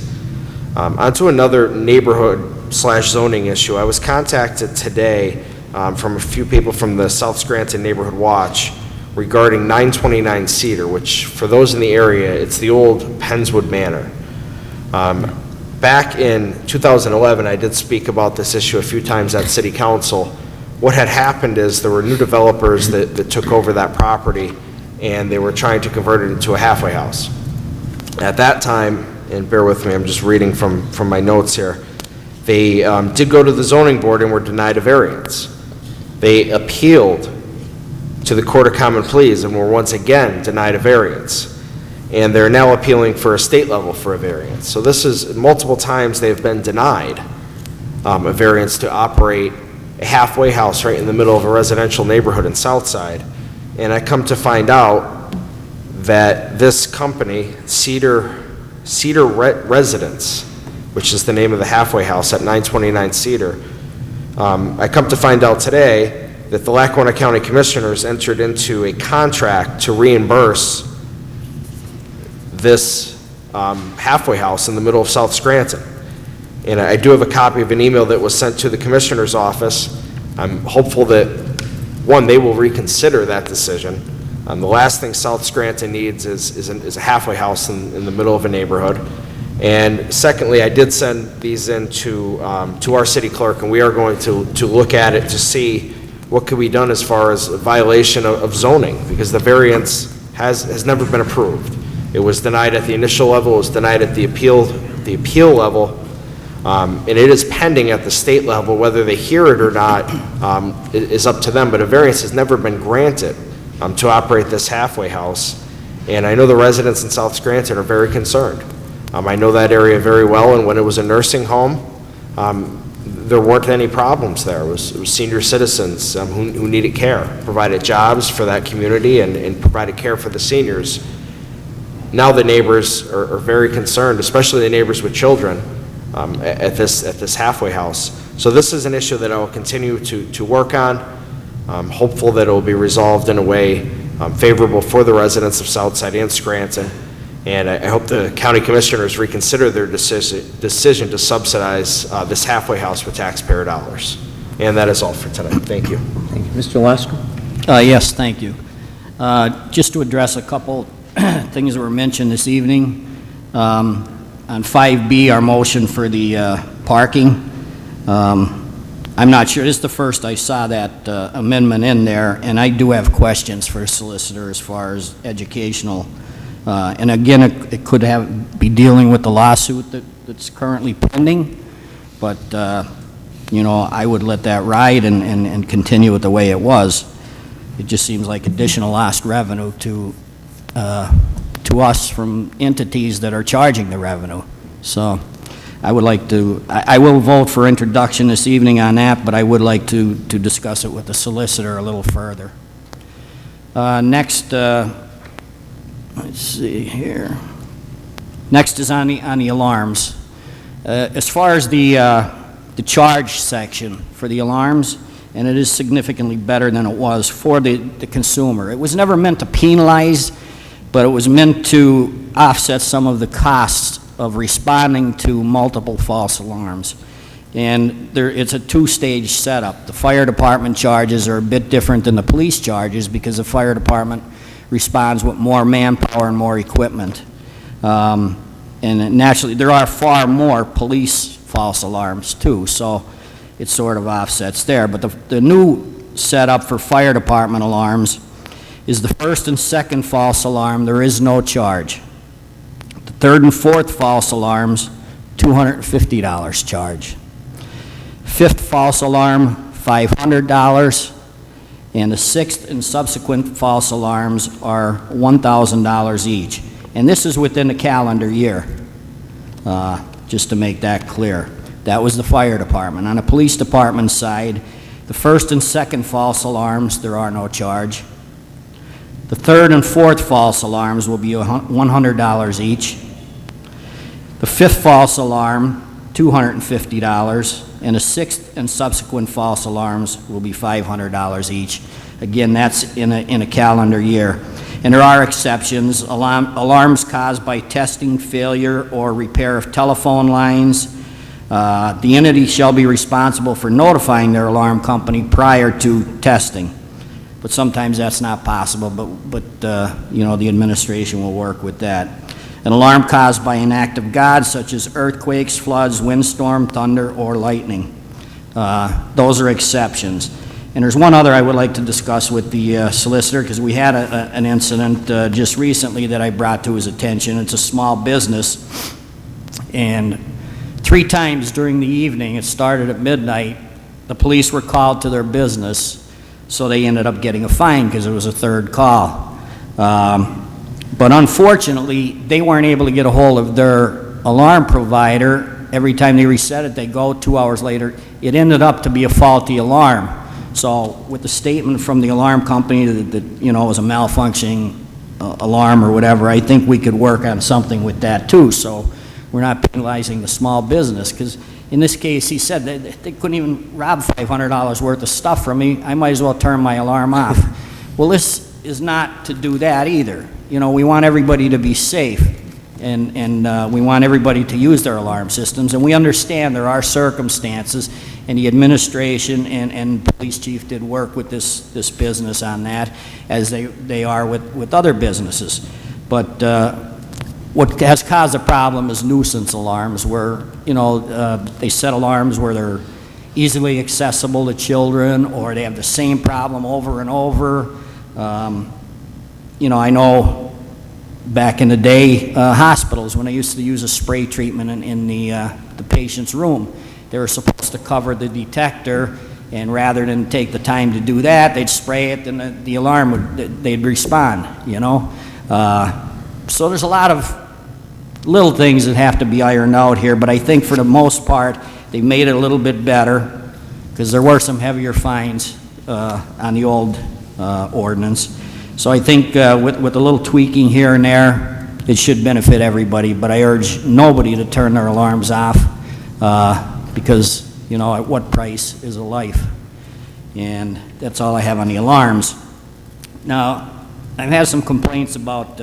Onto another neighborhood/zoning issue. I was contacted today from a few people from the South Scranton Neighborhood Watch regarding 929 Cedar, which for those in the area, it's the old Penswood Manor. Back in 2011, I did speak about this issue a few times at City Council. What had happened is there were new developers that took over that property, and they were trying to convert it into a halfway house. At that time, and bear with me, I'm just reading from my notes here, they did go to the zoning board and were denied a variance. They appealed to the Court of Common Pleas and were once again denied a variance. And they're now appealing for a state level for a variance. So this is multiple times they've been denied a variance to operate a halfway house right in the middle of a residential neighborhood in Southside. And I come to find out that this company, Cedar Residence, which is the name of the halfway house at 929 Cedar, I come to find out today that the Lackawanna County Commissioners entered into a contract to reimburse this halfway house in the middle of South Scranton. And I do have a copy of an email that was sent to the Commissioner's office. I'm hopeful that, one, they will reconsider that decision. The last thing South Scranton needs is a halfway house in the middle of a neighborhood. And secondly, I did send these in to our city clerk, and we are going to look at it to see what could be done as far as a violation of zoning, because the variance has never been approved. It was denied at the initial level, it was denied at the appeal level, and it is pending at the state level. Whether they hear it or not is up to them, but a variance has never been granted to operate this halfway house. And I know the residents in South Scranton are very concerned. I know that area very well, and when it was a nursing home, there weren't any problems there. It was senior citizens who needed care, provided jobs for that community, and provided care for the seniors. Now the neighbors are very concerned, especially the neighbors with children, at this halfway house. So this is an issue that I will continue to work on. I'm hopeful that it will be resolved in a way favorable for the residents of Southside and Scranton. And I hope the county commissioners reconsider their decision to subsidize this halfway house with taxpayer dollars. And that is all for tonight. Thank you. Thank you. Mr. Lasko? Yes, thank you. Just to address a couple things that were mentioned this evening. On 5B, our motion for the parking, I'm not sure, this is the first I saw that amendment in there, and I do have questions for solicitor as far as educational. And again, it could be dealing with the lawsuit that's currently pending, but, you know, I would let that ride and continue it the way it was. It just seems like additional lost revenue to us from entities that are charging the revenue. So I would like to, I will vote for introduction this evening on that, but I would like to discuss it with the solicitor a little further. Next, let's see here. Next is on the alarms. As far as the charge section for the alarms, and it is significantly better than it was for the consumer. It was never meant to penalize but it was meant to offset some of the costs of responding to multiple false alarms. And it's a two-stage setup. The fire department charges are a bit different than the police charges because the fire department responds with more manpower and more equipment. And naturally, there are far more police false alarms too, so it sort of offsets there. But the new setup for fire department alarms is the first and second false alarm, there is no charge. The third and fourth false alarms, $250 charge. Fifth false alarm, $500, and the sixth and subsequent false alarms are $1,000 each. And this is within the calendar year, just to make that clear. That was the fire department. On the police department side, the first and second false alarms, there are no charge. The third and fourth false alarms will be $100 each. The fifth false alarm, $250, and the sixth and subsequent false alarms will be $500 each. Again, that's in a calendar year. And there are exceptions. Alarms caused by testing, failure, or repair of telephone lines. The entity shall be responsible for notifying their alarm company prior to testing. But sometimes that's not possible, but you know, the administration will work with that. An alarm caused by an act of God, such as earthquakes, floods, windstorm, thunder, or lightning. Those are exceptions. And there's one other I would like to discuss with the solicitor, because we had an incident just recently that I brought to his attention. It's a small business, and 3 times during the evening, it started at midnight, the police were called to their business, so they ended up getting a fine because it was a third call. But unfortunately, they weren't able to get a hold of their alarm provider. Every time they reset it, they go 2 hours later. It ended up to be a faulty alarm. So with the statement from the alarm company that you know, it was a malfunctioning alarm or whatever, I think we could work on something with that too. So we're not penalizing the small business, because in this case, he said that they couldn't even rob $500 worth of stuff from me. I might as well turn my alarm off. Well, this is not to do that either. You know, we want everybody to be safe, and we want everybody to use their alarm systems, and we understand there are circumstances, and the administration and police chief did work with this business on that, as they are with other businesses. But what has caused a problem is nuisance alarms, where, you know, they set alarms where they're easily accessible to children, or they have the same problem over and over. You know, I know back in the day, hospitals, when they used to use a spray treatment in the patient's room, they were supposed to cover the detector, and rather than take the time to do that, they'd spray it, and the alarm they'd respond, you know. So there's a lot of little things that have to be ironed out here, but I think for the most part, they made it a little bit better, because there were some heavier fines on the old ordinance. So I think with a little tweaking here and there, it should benefit everybody, but I urge nobody to turn their alarms off, because, you know, at what price is a life? And that's all I have on the alarms. Now, I've had some complaints about,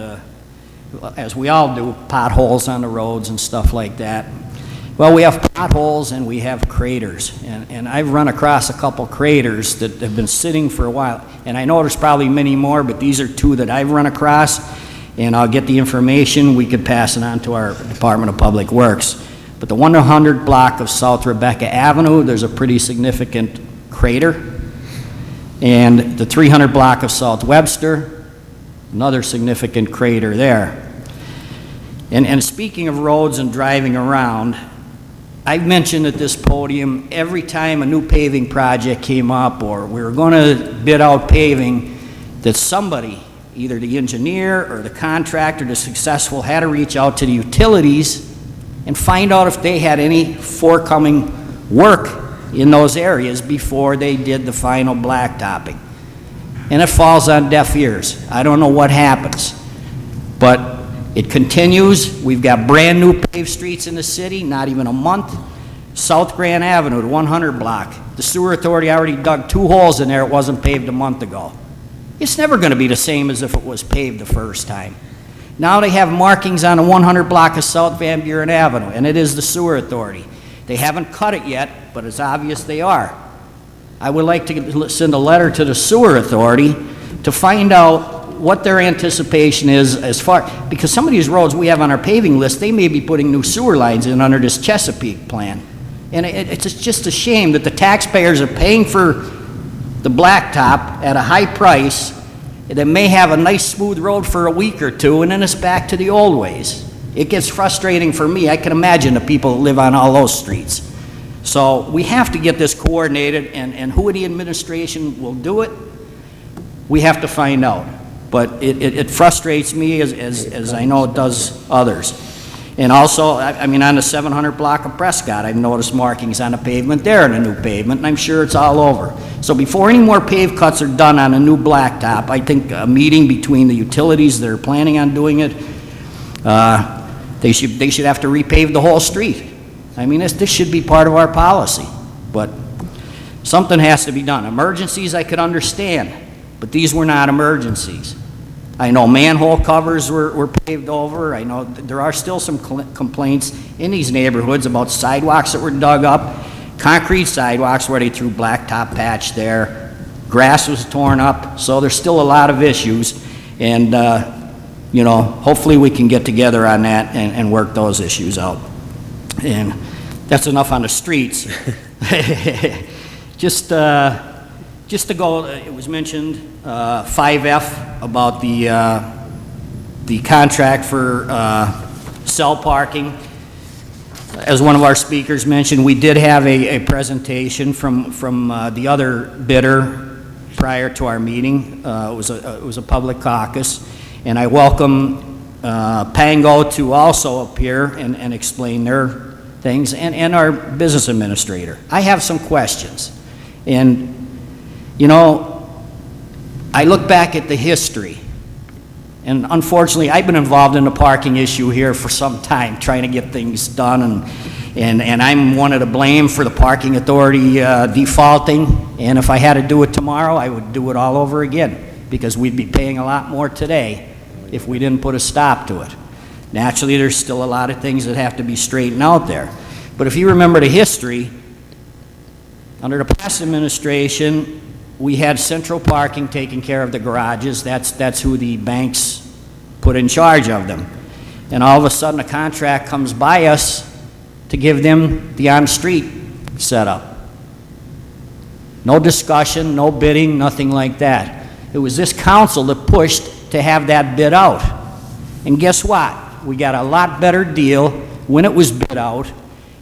as we all do, potholes on the roads and stuff like that. Well, we have potholes and we have craters, and I've run across a couple craters that have been sitting for a while, and I know there's probably many more, but these are 2 that I've run across, and I'll get the information. We could pass it on to our Department of Public Works. But the 100 block of South Rebecca Avenue, there's a pretty significant crater, and the 300 block of South Webster, another significant crater there. And speaking of roads and driving around, I've mentioned at this podium, every time a new paving project came up, or we were going to bid out paving, that somebody, either the engineer or the contractor, the successful, had to reach out to the utilities and find out if they had any forthcoming work in those areas before they did the final blacktopping. And it falls on deaf ears. I don't know what happens, but it continues. We've got brand new paved streets in the city, not even a month. South Grand Avenue, the 100 block. The sewer authority already dug 2 holes in there. It wasn't paved a month ago. It's never going to be the same as if it was paved the first time. Now they have markings on the 100 block of South Van Buren Avenue, and it is the sewer authority. They haven't cut it yet, but it's obvious they are. I would like to send a letter to the sewer authority to find out what their anticipation is as far, because some of these roads we have on our paving list, they may be putting new sewer lines in under this Chesapeake plan. And it's just a shame that the taxpayers are paying for the blacktop at a high price that may have a nice smooth road for a week or two, and then it's back to the old ways. It gets frustrating for me. I can imagine the people that live on all those streets. So we have to get this coordinated, and who in the administration will do it, we have to find out. But it frustrates me as I know it does others. And also, I mean, on the 700 block of Prescott, I've noticed markings on the pavement there in a new pavement, and I'm sure it's all over. So before any more pave cuts are done on a new blacktop, I think a meeting between the utilities that are planning on doing it, they should have to repave the whole street. I mean, this should be part of our policy, but something has to be done. Emergencies I could understand, but these were not emergencies. I know manhole covers were paved over. I know there are still some complaints in these neighborhoods about sidewalks that were dug up, concrete sidewalks where they threw blacktop patch there, grass was torn up, so there's still a lot of issues, and you know, hopefully we can get together on that and work those issues out. And that's enough on the streets. Just to go, it was mentioned, 5F about the contract for cell parking. As one of our speakers mentioned, we did have a presentation from the other bidder prior to our meeting. It was a public caucus, and I welcome Pango to also appear and explain their things, and our business administrator. I have some questions, and you know, I look back at the history, and unfortunately, I've been involved in the parking issue here for some time, trying to get things done, and I'm one of the blame for the parking authority defaulting, and if I had to do it tomorrow, I would do it all over again, because we'd be paying a lot more today if we didn't put a stop to it. Naturally, there's still a lot of things that have to be straightened out there. But if you remember the history, under the past administration, we had central parking taking care of the garages. That's who the banks put in charge of them. And all of a sudden, a contract comes by us to give them the on-street setup. No discussion, no bidding, nothing like that. It was this council that pushed to have that bid out. And guess what? We got a lot better deal when it was bid out,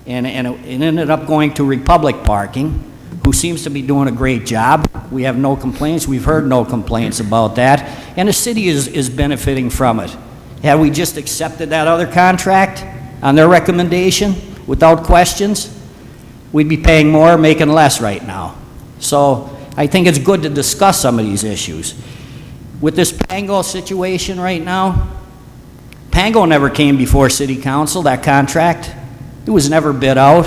and it ended up going to Republic Parking, who seems to be doing a great job. We have no complaints. We've heard no complaints about that, and the city is benefiting from it. Had we just accepted that other contract on their recommendation without questions, we'd be paying more, making less right now. So I think it's good to discuss some of these issues. With this Pango situation right now, Pango never came before City Council, that contract. It was never bid out.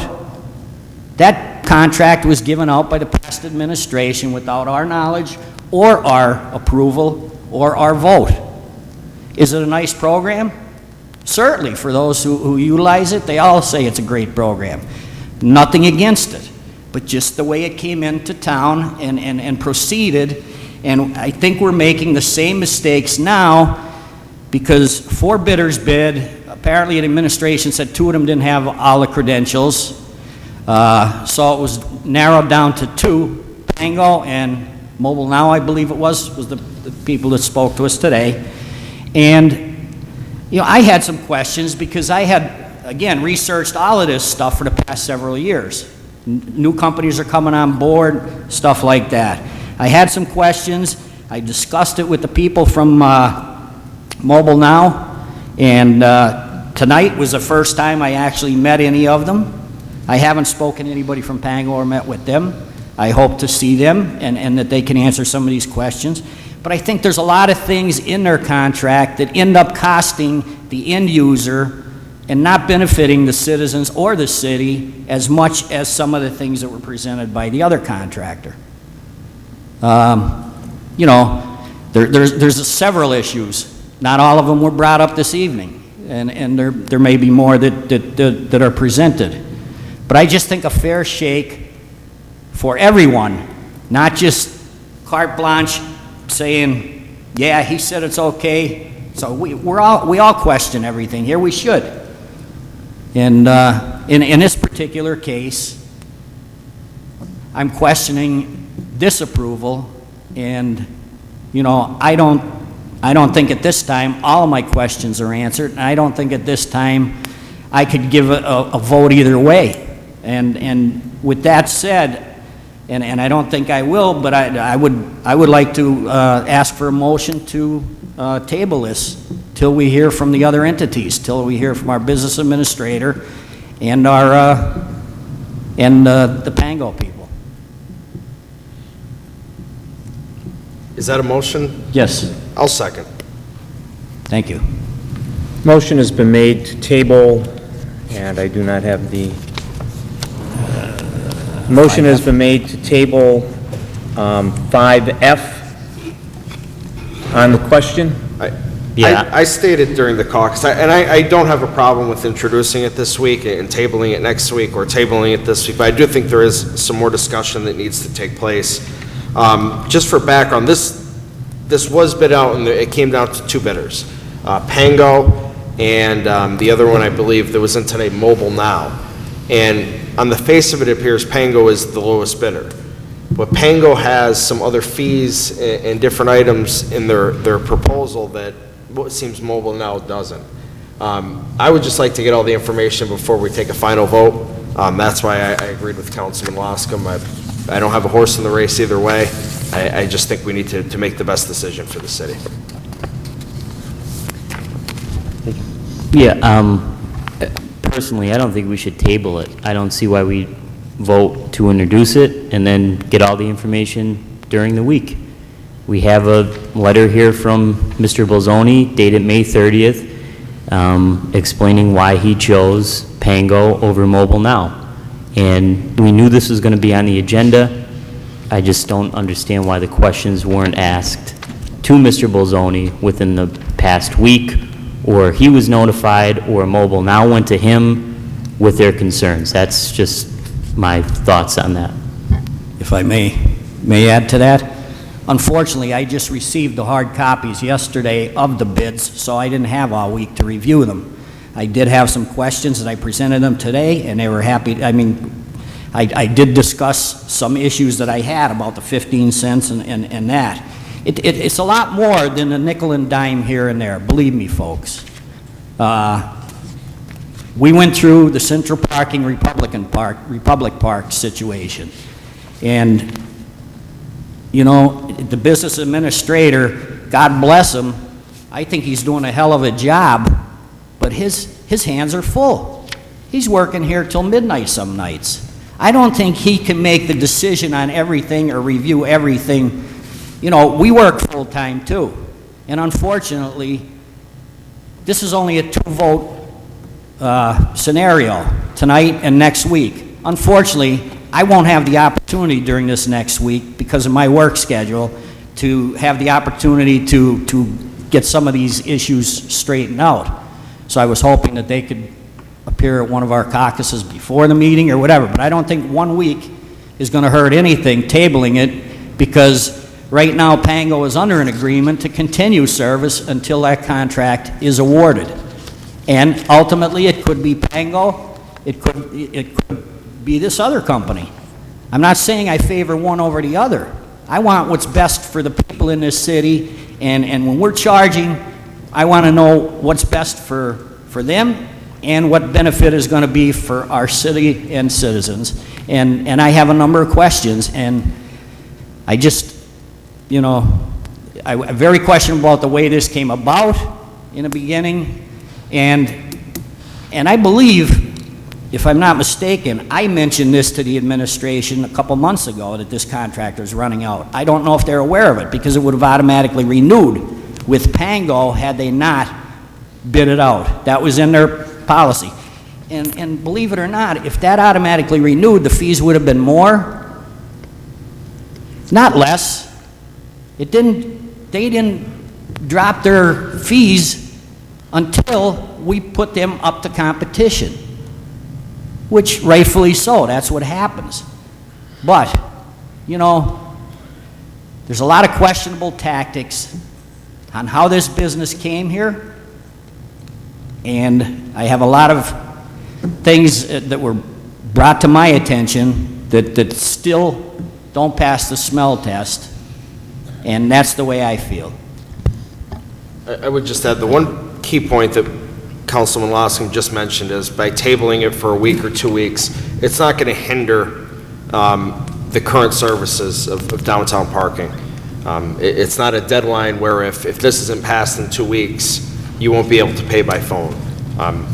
That contract was given out by the past administration without our knowledge or our approval or our vote. Is it a nice program? Certainly, for those who utilize it, they all say it's a great program. Nothing against it, but just the way it came into town and proceeded, and I think we're making the same mistakes now, because 4 bidders bid. Apparently the administration said 2 of them didn't have all the credentials, so it was narrowed down to 2, Pango and Mobile Now, I believe it was the people that spoke to us today. And you know, I had some questions because I had, again, researched all of this stuff for the past several years. New companies are coming on board, stuff like that. I had some questions. I discussed it with the people from Mobile Now, and tonight was the first time I actually met any of them. I haven't spoken to anybody from Pango or met with them. I hope to see them and that they can answer some of these questions. But I think there's a lot of things in their contract that end up costing the end user and not benefiting the citizens or the city as much as some of the things that were presented by the other contractor. You know, there's several issues not all of them were brought up this evening, and there may be more that are presented. But I just think a fair shake for everyone, not just carte blanche saying, yeah, he said it's okay. So we all question everything here. We should. And in this particular case, I'm questioning this approval, and you know, I don't think at this time all of my questions are answered, and I don't think at this time I could give a vote either way. And with that said, and I don't think I will, but I would like to ask for a motion to table this till we hear from the other entities, till we hear from our business administrator and our the Pango people. Is that a motion? Yes. I'll second. Thank you. Motion has been made to table, and I do not have the... Motion has been made to table 5F on the question. I stated during the caucus, and I don't have a problem with introducing it this week and tabling it next week or tabling it this week, but I do think there is some more discussion that needs to take place. Just for background, this was bid out, and it came down to two bidders, Pango and the other one, I believe, that was in today, Mobile Now. And on the face of it, it appears Pango is the lowest bidder. But Pango has some other fees and different items in their proposal that what seems Mobile Now doesn't. I would just like to get all the information before we take a final vote. That's why I agreed with Councilman Loscom. I don't have a horse in the race either way. I just think we need to make the best decision for the city. Yeah, personally, I don't think we should table it. I don't see why we vote to introduce it and then get all the information during the week. We have a letter here from Mr. Bolzoni dated May 30th explaining why he chose Pango over Mobile Now. And we knew this was going to be on the agenda. I just don't understand why the questions weren't asked to Mr. Bolzoni within the past week, or he was notified, or Mobile Now went to him with their concerns. That's just my thoughts on that. If I may add to that. Unfortunately, I just received the hard copies yesterday of the bids, so I didn't have all week to review them. I did have some questions, and I presented them today, and they were happy. I mean, I did discuss some issues that I had about the 15 cents and that. It's a lot more than a nickel and dime here and there, believe me, folks. We went through the Central Parking Republic Park situation, and you know, the business administrator, God bless him, I think he's doing a hell of a job, but his hands are full. He's working here till midnight some nights. I don't think he can make the decision on everything or review everything. You know, we work full-time too, and unfortunately, this is only a 2-vote scenario tonight and next week. Unfortunately, I won't have the opportunity during this next week because of my work schedule to have the opportunity to get some of these issues straightened out. So I was hoping that they could appear at one of our caucuses before the meeting or whatever, but I don't think 1 week is going to hurt anything, tabling it, because right now Pango is under an agreement to continue service until that contract is awarded. And ultimately, it could be Pango, it could be this other company. I'm not saying I favor one over the other. I want what's best for the people in this city, and when we're charging, I want to know what's best for them and what benefit is going to be for our city and citizens. And I have a number of questions, and I just, you know, I'm very questionable about the way this came about in the beginning, and I believe, if I'm not mistaken, I mentioned this to the administration a couple months ago that this contractor is running out. I don't know if they're aware of it because it would have automatically renewed with Pango had they not bid it out. That was in their policy. And believe it or not, if that automatically renewed, the fees would have been more, not less. They didn't drop their fees until we put them up to competition, which rightfully so, that's what happens. But, you know, there's a lot of questionable tactics on how this business came here, and I have a lot of things that were brought to my attention that still don't pass the smell test, and that's the way I feel. I would just add, the one key point that Councilman Loscom just mentioned is by tabling it for a week or 2 weeks, it's not going to hinder the current services of downtown parking. It's not a deadline where if this isn't passed in 2 weeks, you won't be able to pay by phone.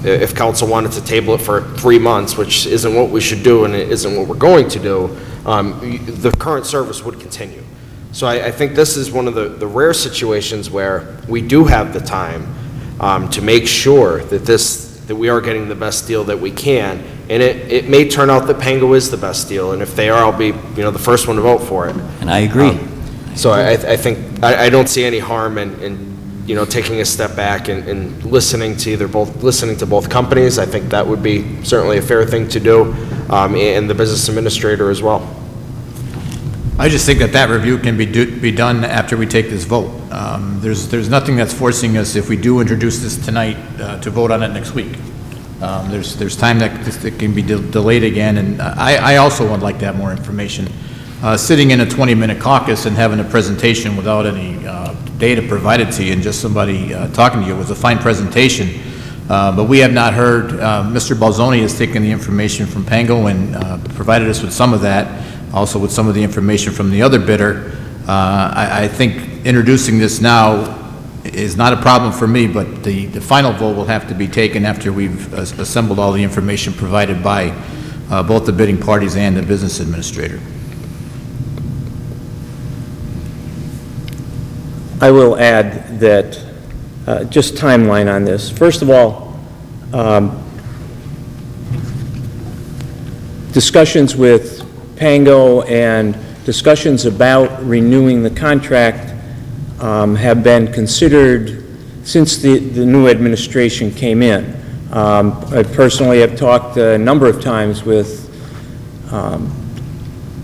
If council wanted to table it for 3 months, which isn't what we should do and it isn't what we're going to do, the current service would continue. So I think this is one of the rare situations where we do have the time to make sure that we are getting the best deal that we can. And it may turn out that Pango is the best deal, and if they are, I'll be the first one to vote for it. And I agree. So I think I don't see any harm in taking a step back and listening to both companies. I think that would be certainly a fair thing to do, and the business administrator as well. I just think that review can be done after we take this vote. There's nothing that's forcing us, if we do introduce this tonight, to vote on it next week. There's time that can be delayed again, and I also would like to have more information. Sitting in a 20-minute caucus and having a presentation without any data provided to you and just somebody talking to you was a fine presentation, but we have not heard. Mr. Balzoni has taken the information from Pango and provided us with some of that, also with some of the information from the other bidder. I think introducing this now is not a problem for me, but the final vote will have to be taken after we've assembled all the information provided by both the bidding parties and the business administrator. I will add that, just timeline on this. First of all, discussions with Pango and discussions about renewing the contract have been considered since the new administration came in. I personally have talked a number of times with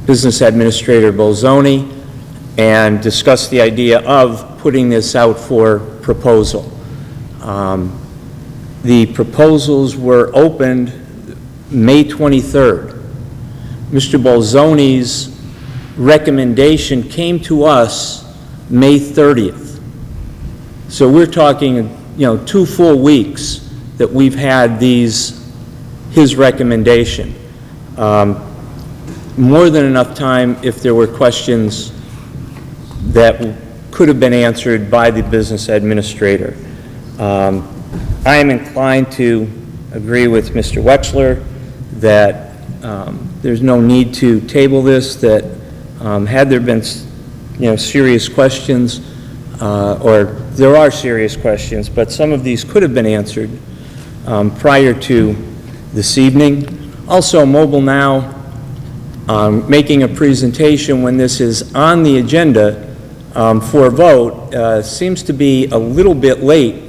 Business Administrator Bolzoni and discussed the idea of putting this out for proposal. The proposals were opened May 23rd. Mr. Bolzoni's recommendation came to us May 30th. So we're talking, 2 full weeks that we've had his recommendation. More than enough time if there were questions that could have been answered by the business administrator. I am inclined to agree with Mr. Wexler that there's no need to table this, that had there been serious questions, or there are serious questions, but some of these could have been answered prior to this evening. Also, Mobile Now making a presentation when this is on the agenda for a vote seems to be a little bit late,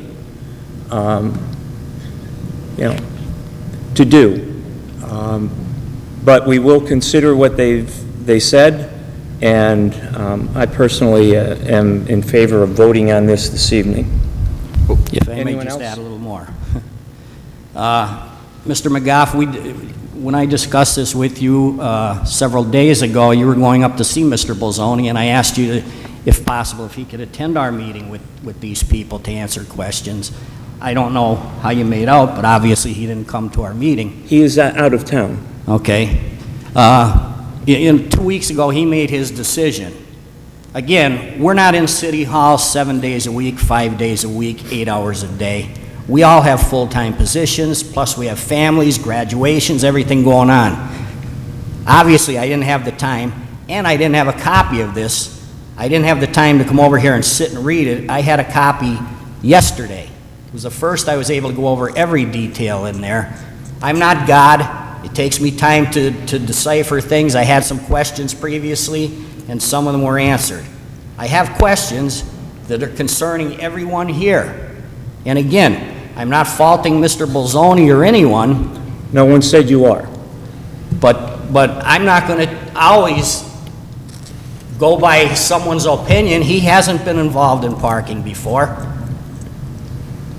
to do. But we will consider what they said, and I personally am in favor of voting on this evening. If I may Anyone just else? add a little more. Mr. McGough, when I discussed this with you several days ago, you were going up to see Mr. Bolzoni, and I asked you, if possible, if he could attend our meeting with these people to answer questions. I don't know how you made out, but obviously he didn't come to our meeting. He is out of town. Okay. 2 weeks ago, he made his decision. Again, we're not in City Hall 7 days a week, 5 days a week, 8 hours a day. We all have full-time positions, plus we have families, graduations, everything going on. Obviously, I didn't have the time, and I didn't have a copy of this. I didn't have the time to come over here and sit and read it. I had a copy yesterday. It was the first I was able to go over every detail in there. I'm not God. It takes me time to decipher things. I had some questions previously, and some of them were answered. I have questions, that are concerning everyone here. And again, I'm not faulting Mr. Bolzoni or anyone, No one said you are. but I'm not going to always go by someone's opinion. He hasn't been involved in parking before,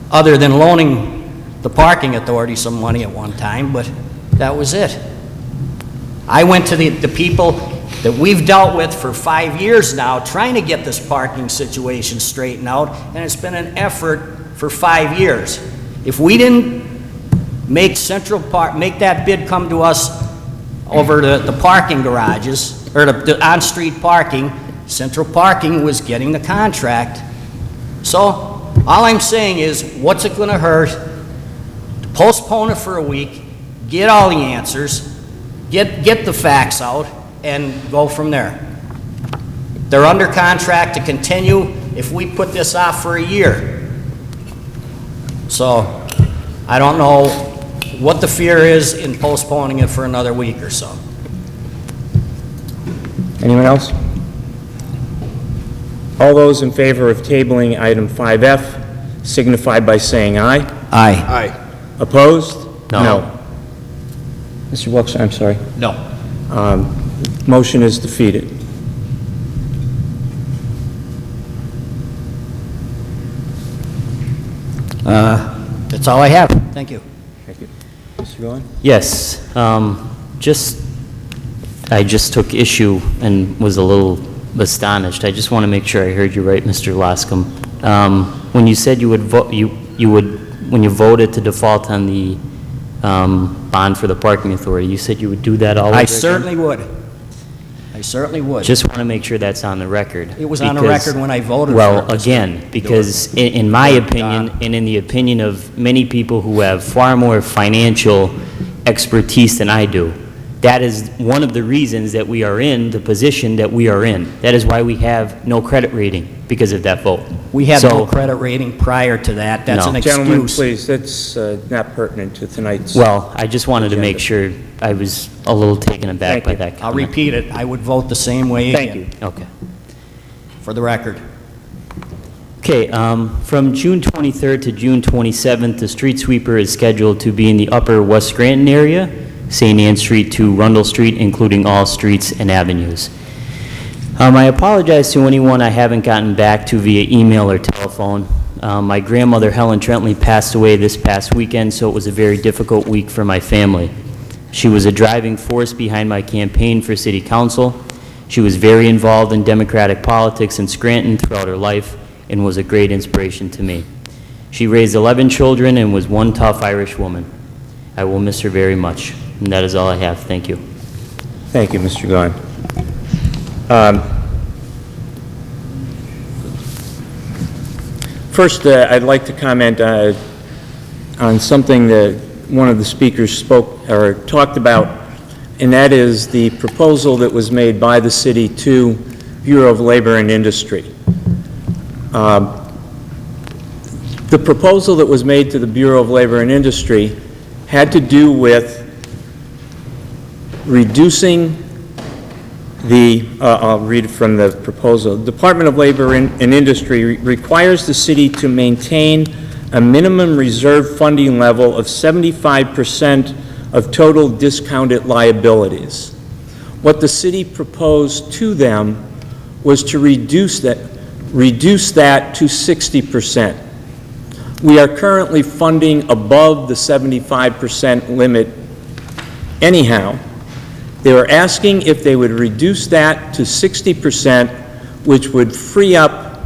other than loaning the parking authority some money at one time, but that was it. I went to the people that we've dealt with for 5 years now, trying to get this parking situation straightened out, and it's been an effort for 5 years. If we didn't make make that bid come to us over the parking garages, or the on-street parking, Central Parking was getting the contract. So, all I'm saying is, what's it gonna hurt to postpone it for a week, get all the answers, get the facts out, and go from there. They're under contract to continue if we put this off for a year. So, I don't know what the fear is in postponing it for another week or so. Anyone else? All those in favor of tabling item 5F signify by saying aye. Aye. Aye. Opposed? No. Mr. Wilkes, I'm sorry. No. Motion is defeated. That's all I have. Thank you. Thank you. Mr. Golan? Yes, I just took issue and was a little astonished. I just want to make sure I heard you right, Mr. Loscom. When you said you would vote, when you voted to default on the bond for the parking authority, you said you would do that all over I again? certainly would. I certainly would. Just want to make sure that's on the record. It was on the because- record when I voted for Well, it. again, because in my opinion, and in the opinion of many people who have far more financial expertise than I do, that is one of the reasons that we are in the position that we are in. That is why we have no credit rating, because of that vote. We had no So- credit rating prior to that. That's No. an excuse. Gentlemen, please, that's not pertinent to tonight's... Well, I just wanted to make Agenda. sure. I was a little taken aback Thank by you. that I'll comment. repeat it. I would vote the same way again. Thank you. Okay. For the record. Okay, from June 23rd to June 27th, the street sweeper is scheduled to be in the upper West Scranton area, St. Anne Street to Rundle Street, including all streets and avenues. I apologize to anyone I haven't gotten back to via email or telephone. My grandmother, Helen Trentley, passed away this past weekend, so it was a very difficult week for my family. She was a driving force behind my campaign for city council. She was very involved in Democratic politics in Scranton throughout her life and was a great inspiration to me. She raised 11 children and was one tough Irish woman. I will miss her very much, and that is all I have. Thank you. Thank you, Mr. Gahn. First, I'd like to comment on something that one of the speakers spoke or talked about, and that is the proposal that was made by the city to Bureau of Labor and Industry. The proposal that was made to the Bureau of Labor and Industry had to do with reducing I'll read from the proposal. The Department of Labor and Industry requires the city to maintain a minimum reserve funding level of 75% of total discounted liabilities. What the city proposed to them was to reduce that to 60%. We are currently funding above the 75% limit anyhow. They were asking if they would reduce that to 60%, which would free up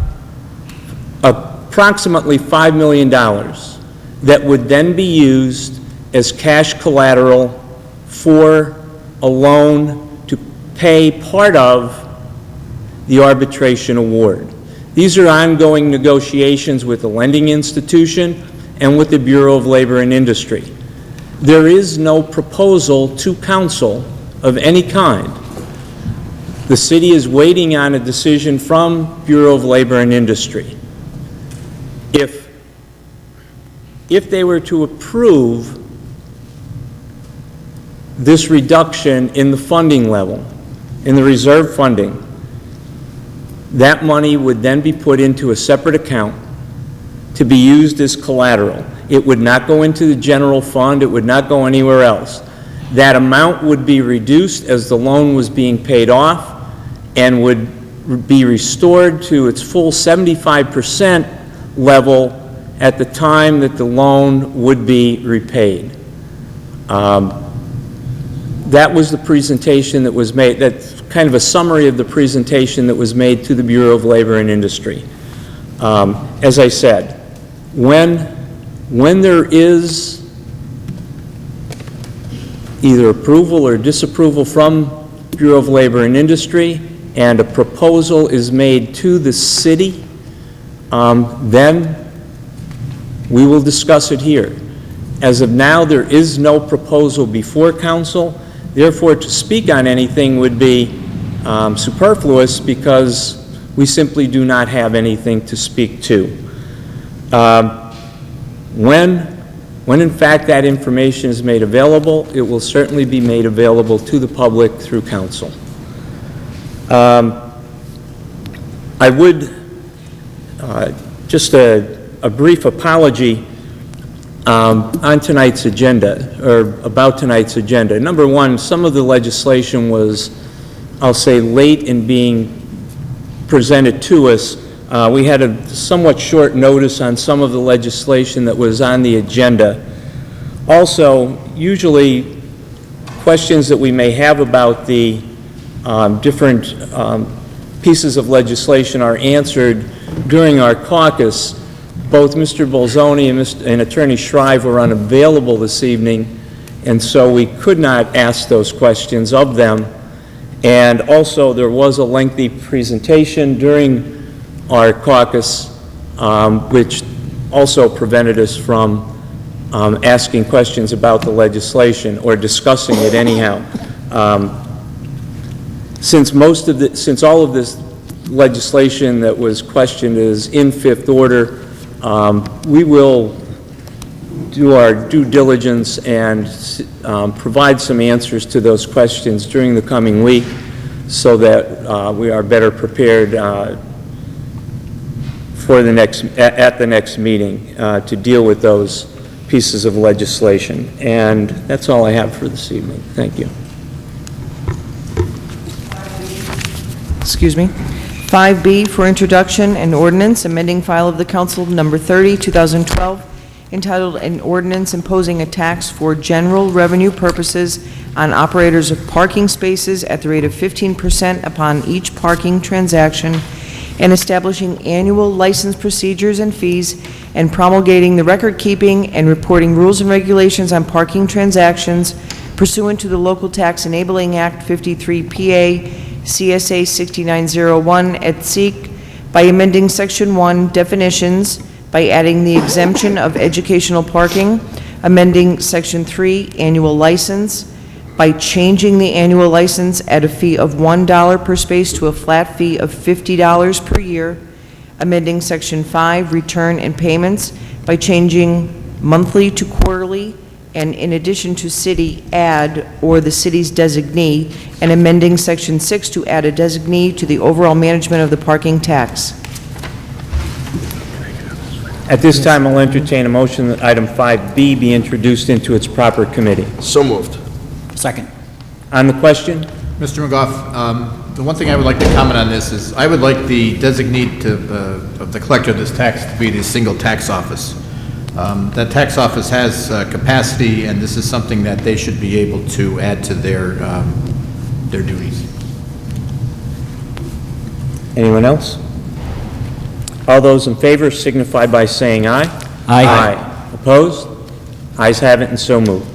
approximately $5 million that would then be used as cash collateral for a loan to pay part of the arbitration award. These are ongoing negotiations with the lending institution and with the Bureau of Labor and Industry. There is no proposal to council of any kind. The city is waiting on a decision from Bureau of Labor and Industry. If they were to approve this reduction in the funding level, in the reserve funding, That money would then be put into a separate account to be used as collateral. It would not go into the general fund, it would not go anywhere else. That amount would be reduced as the loan was being paid off and would be restored to its full 75% level at the time that the loan would be repaid. That was the presentation that was made. That's kind of a summary of the presentation that was made to the Bureau of Labor and Industry. As I said, when there is either approval or disapproval from Bureau of Labor and Industry and a proposal is made to the city, then we will discuss it here. As of now, there is no proposal before council. Therefore, to speak on anything would be superfluous because we simply do not have anything to speak to. When in fact that information is made available, it will certainly be made available to the public through council. I would, just a brief apology on tonight's agenda, or about tonight's agenda. Number one, some of the legislation was, I'll say, late in being presented to us. We had a somewhat short notice on some of the legislation that was on the agenda. Also, usually questions that we may have about the different pieces of legislation are answered during our caucus. Both Mr. Bolzoni and Attorney Shrive were unavailable this evening, and so we could not ask those questions of them. And also, there was a lengthy presentation during our caucus, which also prevented us from asking questions about the legislation or discussing it anyhow. Since all of this legislation that was questioned is in fifth order, we will do our due diligence and provide some answers to those questions during the coming week so that we are better prepared for at the next meeting to deal with those pieces of legislation. And that's all I have for this evening. Thank you. Excuse me. 5B for introduction, an ordinance amending file of the council number 30, 2012, entitled An Ordinance Imposing a Tax for General Revenue Purposes on Operators of Parking Spaces at the rate of 15% upon each parking transaction, and establishing annual license procedures and fees, and promulgating the record-keeping and reporting rules and regulations on parking transactions pursuant to the Local Tax Enabling Act 53 PA CSA 6901 et seq. By amending Section 1 definitions by adding the exemption of educational parking, amending Section 3 annual license by changing the annual license at a fee of $1 per space to a flat fee of $50 per year, amending Section 5 return and payments by changing monthly to quarterly, and in addition to city, add or the city's designee, and amending Section 6 to add a designee to the overall management of the parking tax. At this time, I'll entertain a motion that item 5B be introduced into its proper committee. So moved. Second. On the question? Mr. McGough, the one thing I would like to comment on this is I would like the designee of the collector of this tax to be the single tax office. That tax office has capacity, and this is something that they should be able to add to their duties. Anyone else? All those in favor signify by saying aye. Aye. Opposed? Ayes have it and so moved.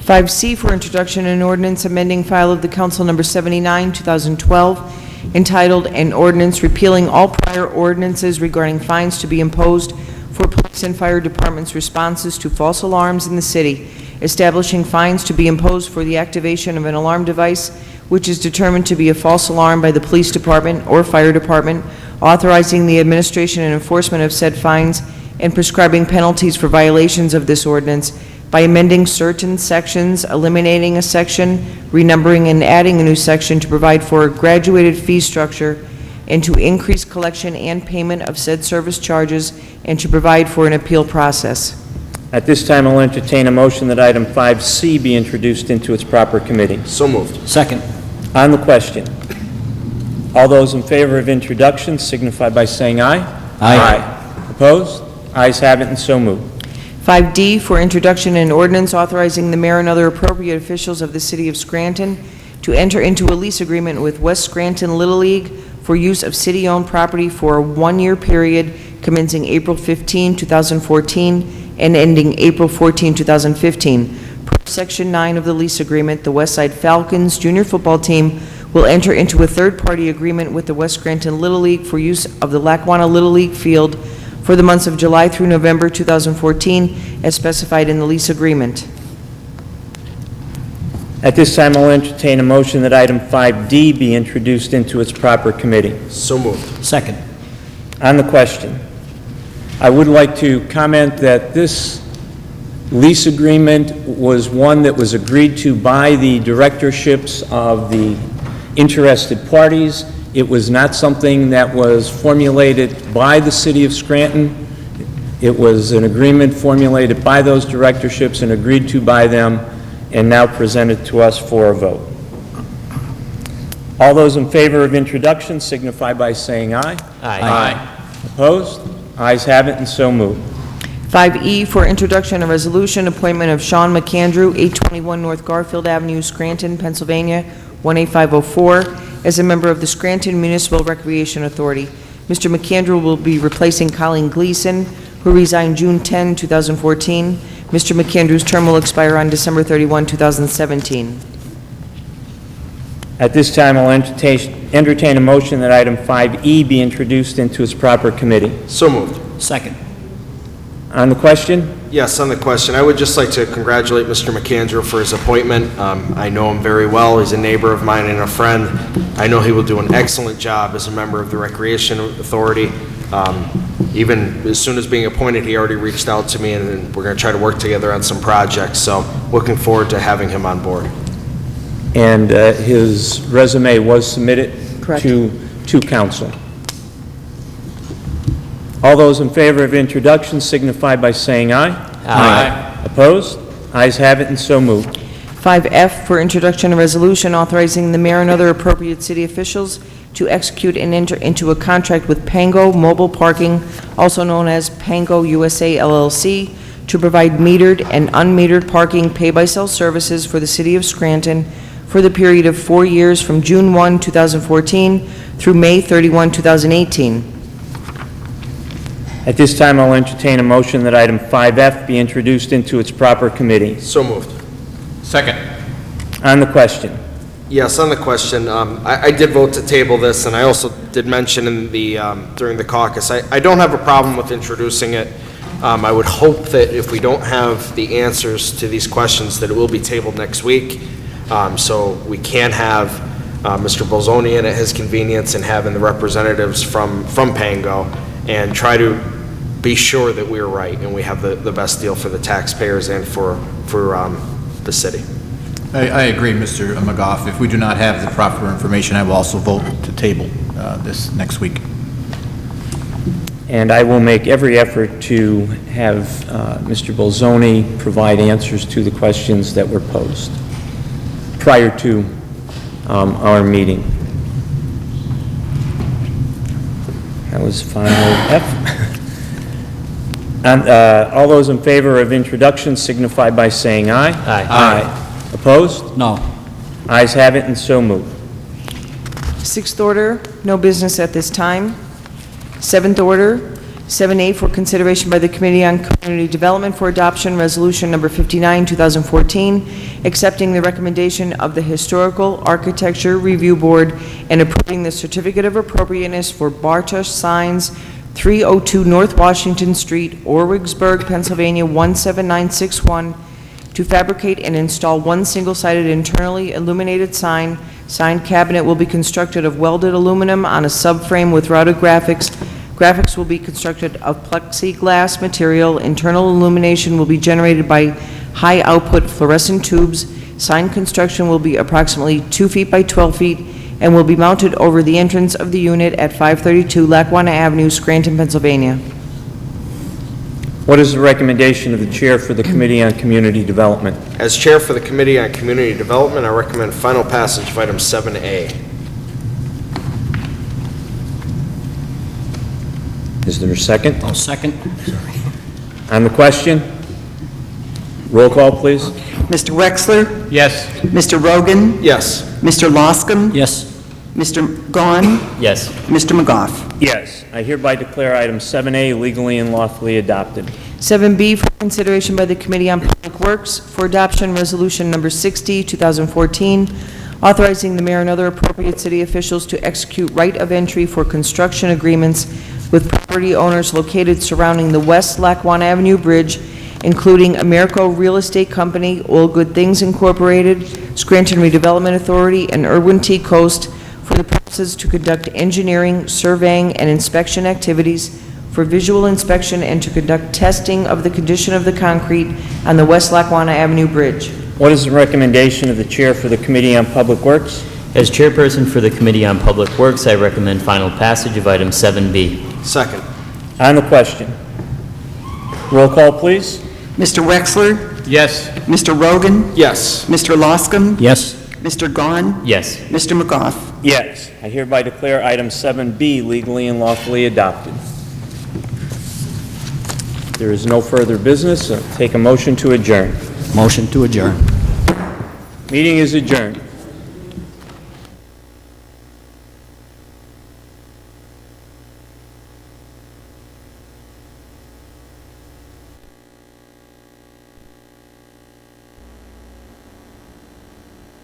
5C for introduction, an ordinance amending file of the council number 79, 2012, entitled An Ordinance Repealing All Prior Ordinances Regarding Fines to be Imposed for Police and Fire Departments' Responses to False Alarms in the City, establishing fines to be imposed for the activation of an alarm device which is determined to be a false alarm by the Police Department or Fire Department, authorizing the administration and enforcement of said fines, and prescribing penalties for violations of this ordinance by amending certain sections, eliminating a section, renumbering and adding a new section to provide for a graduated fee structure, and to increase collection and payment of said service charges, and to provide for an appeal process. At this time, I'll entertain a motion that item 5C be introduced into its proper committee. So moved. Second. On the question, all those in favor of introduction signify by saying aye. Aye. Opposed? Ayes have it and so moved. 5D for introduction and ordinance authorizing the mayor and other appropriate officials of the city of Scranton to enter into a lease agreement with West Scranton Little League for use of city-owned property for a one-year period commencing April 15, 2014 and ending April 14, 2015. Per Section 9 of the lease agreement, the Westside Falcons junior football team will enter into a third-party agreement with the West Scranton Little League for use of the Lackawanna Little League field for the months of July through November 2014, as specified in the lease agreement. At this time, I'll entertain a motion that item 5D be introduced into its proper committee. So moved. Second. On the question, I would like to comment that this lease agreement was one that was agreed to by the directorships of the interested parties. It was not something that was formulated by the city of Scranton. It was an agreement formulated by those directorships and agreed to by them, and now presented to us for a vote. All those in favor of introduction signify by saying aye. Aye. Opposed? Ayes have it and so moved. 5E for introduction and resolution, appointment of Sean McAndrew, 821 North Garfield Avenue, Scranton, Pennsylvania, 18504, as a member of the Scranton Municipal Recreation Authority. Mr. McAndrew will be replacing Colleen Gleason, who resigned June 10, 2014. Mr. McAndrew's term will expire on December 31, 2017. At this time, I'll entertain a motion that item 5E be introduced into its proper committee. So moved. Second. On the question, Yes, on the question, I would just like to congratulate Mr. McAndrew for his appointment. I know him very well. He's a neighbor of mine and a friend. I know he will do an excellent job as a member of the Recreation Authority. Even as soon as being appointed, he already reached out to me, and we're going to try to work together on some projects. So looking forward to having him on board. and his resume was submitted Correct. to council. All those in favor of introduction signify by saying aye. Aye. Opposed? Ayes have it and so moved. 5F for introduction of resolution authorizing the mayor and other appropriate city officials to execute and enter into a contract with Pango Mobile Parking, also known as Pango USA LLC, to provide metered and unmetered parking pay-by-cell services for the city of Scranton for the period of 4 years from June 1, 2014 through May 31, 2018. At this time, I'll entertain a motion that item 5F be introduced into its proper committee. So moved. Second. On the question, Yes, on the question, I did vote to table this, and I also did mention in the, during the caucus, I don't have a problem with introducing it. I would hope that if we don't have the answers to these questions, that it will be tabled next week, so we can have Mr. Bolzoni in at his convenience and having the representatives from Pango, and try to be sure that we're right and we have the best deal for the taxpayers and for the city. I agree, Mr. McGough. If we do not have the proper information, I will also vote to table this next week. and I will make every effort to have Mr. Bolzoni provide answers to the questions that were posed prior to our meeting. That was 5F. And all those in favor of introduction signify by saying aye. Aye. Opposed? No. Ayes have it and so moved. Sixth order, no business at this time. Seventh order, 7A for consideration by the Committee on Community Development for Adoption, Resolution Number 59, 2014, accepting the recommendation of the Historical Architecture Review Board and approving the Certificate of Appropriateness for Bartush Signs, 302 North Washington Street, Orwigsburg, Pennsylvania, 17961, to fabricate and install one single-sided internally illuminated sign. Sign cabinet will be constructed of welded aluminum on a subframe with routed graphics. Graphics will be constructed of plexiglass material. Internal illumination will be generated by high-output fluorescent tubes. Sign construction will be approximately 2 feet by 12 feet and will be mounted over the entrance of the unit at 532 Lackawanna Avenue, Scranton, Pennsylvania. What is the recommendation of the Chair for the Committee on Community Development? As Chair for the Committee on Community Development, I recommend final passage of item 7A. Is there a second? I'll second. On the question? Roll call, please. Mr. Wexler? Yes. Mr. Rogan? Yes. Mr. Loscom? Yes. Mr. Gahn? Yes. Mr. McGough? Yes. I hereby declare item 7A legally and lawfully adopted. 7B for consideration by the Committee on Public Works for adoption, Resolution Number 60, 2014, authorizing the mayor and other appropriate city officials to execute right of entry for construction agreements with property owners located surrounding the West Lackawanna Avenue Bridge, including Americo Real Estate Company, All Good Things Incorporated, Scranton Redevelopment Authority, and Irwin T. Coast for the purposes to conduct engineering, surveying, and inspection activities for visual inspection and to conduct testing of the condition of the concrete on the West Lackawanna Avenue Bridge. What is the recommendation of the Chair for the Committee on Public Works? As chairperson for the Committee on Public Works, I recommend final passage of item 7B. Second. On the question? Roll call, please. Mr. Wexler? Yes. Mr. Rogan? Yes. Mr. Loscom? Yes. Mr. Gahn? Yes. Mr. McGough? Yes. I hereby declare item 7B legally and lawfully adopted. There is no further business. Take a motion to adjourn. Motion to adjourn. Meeting is adjourned.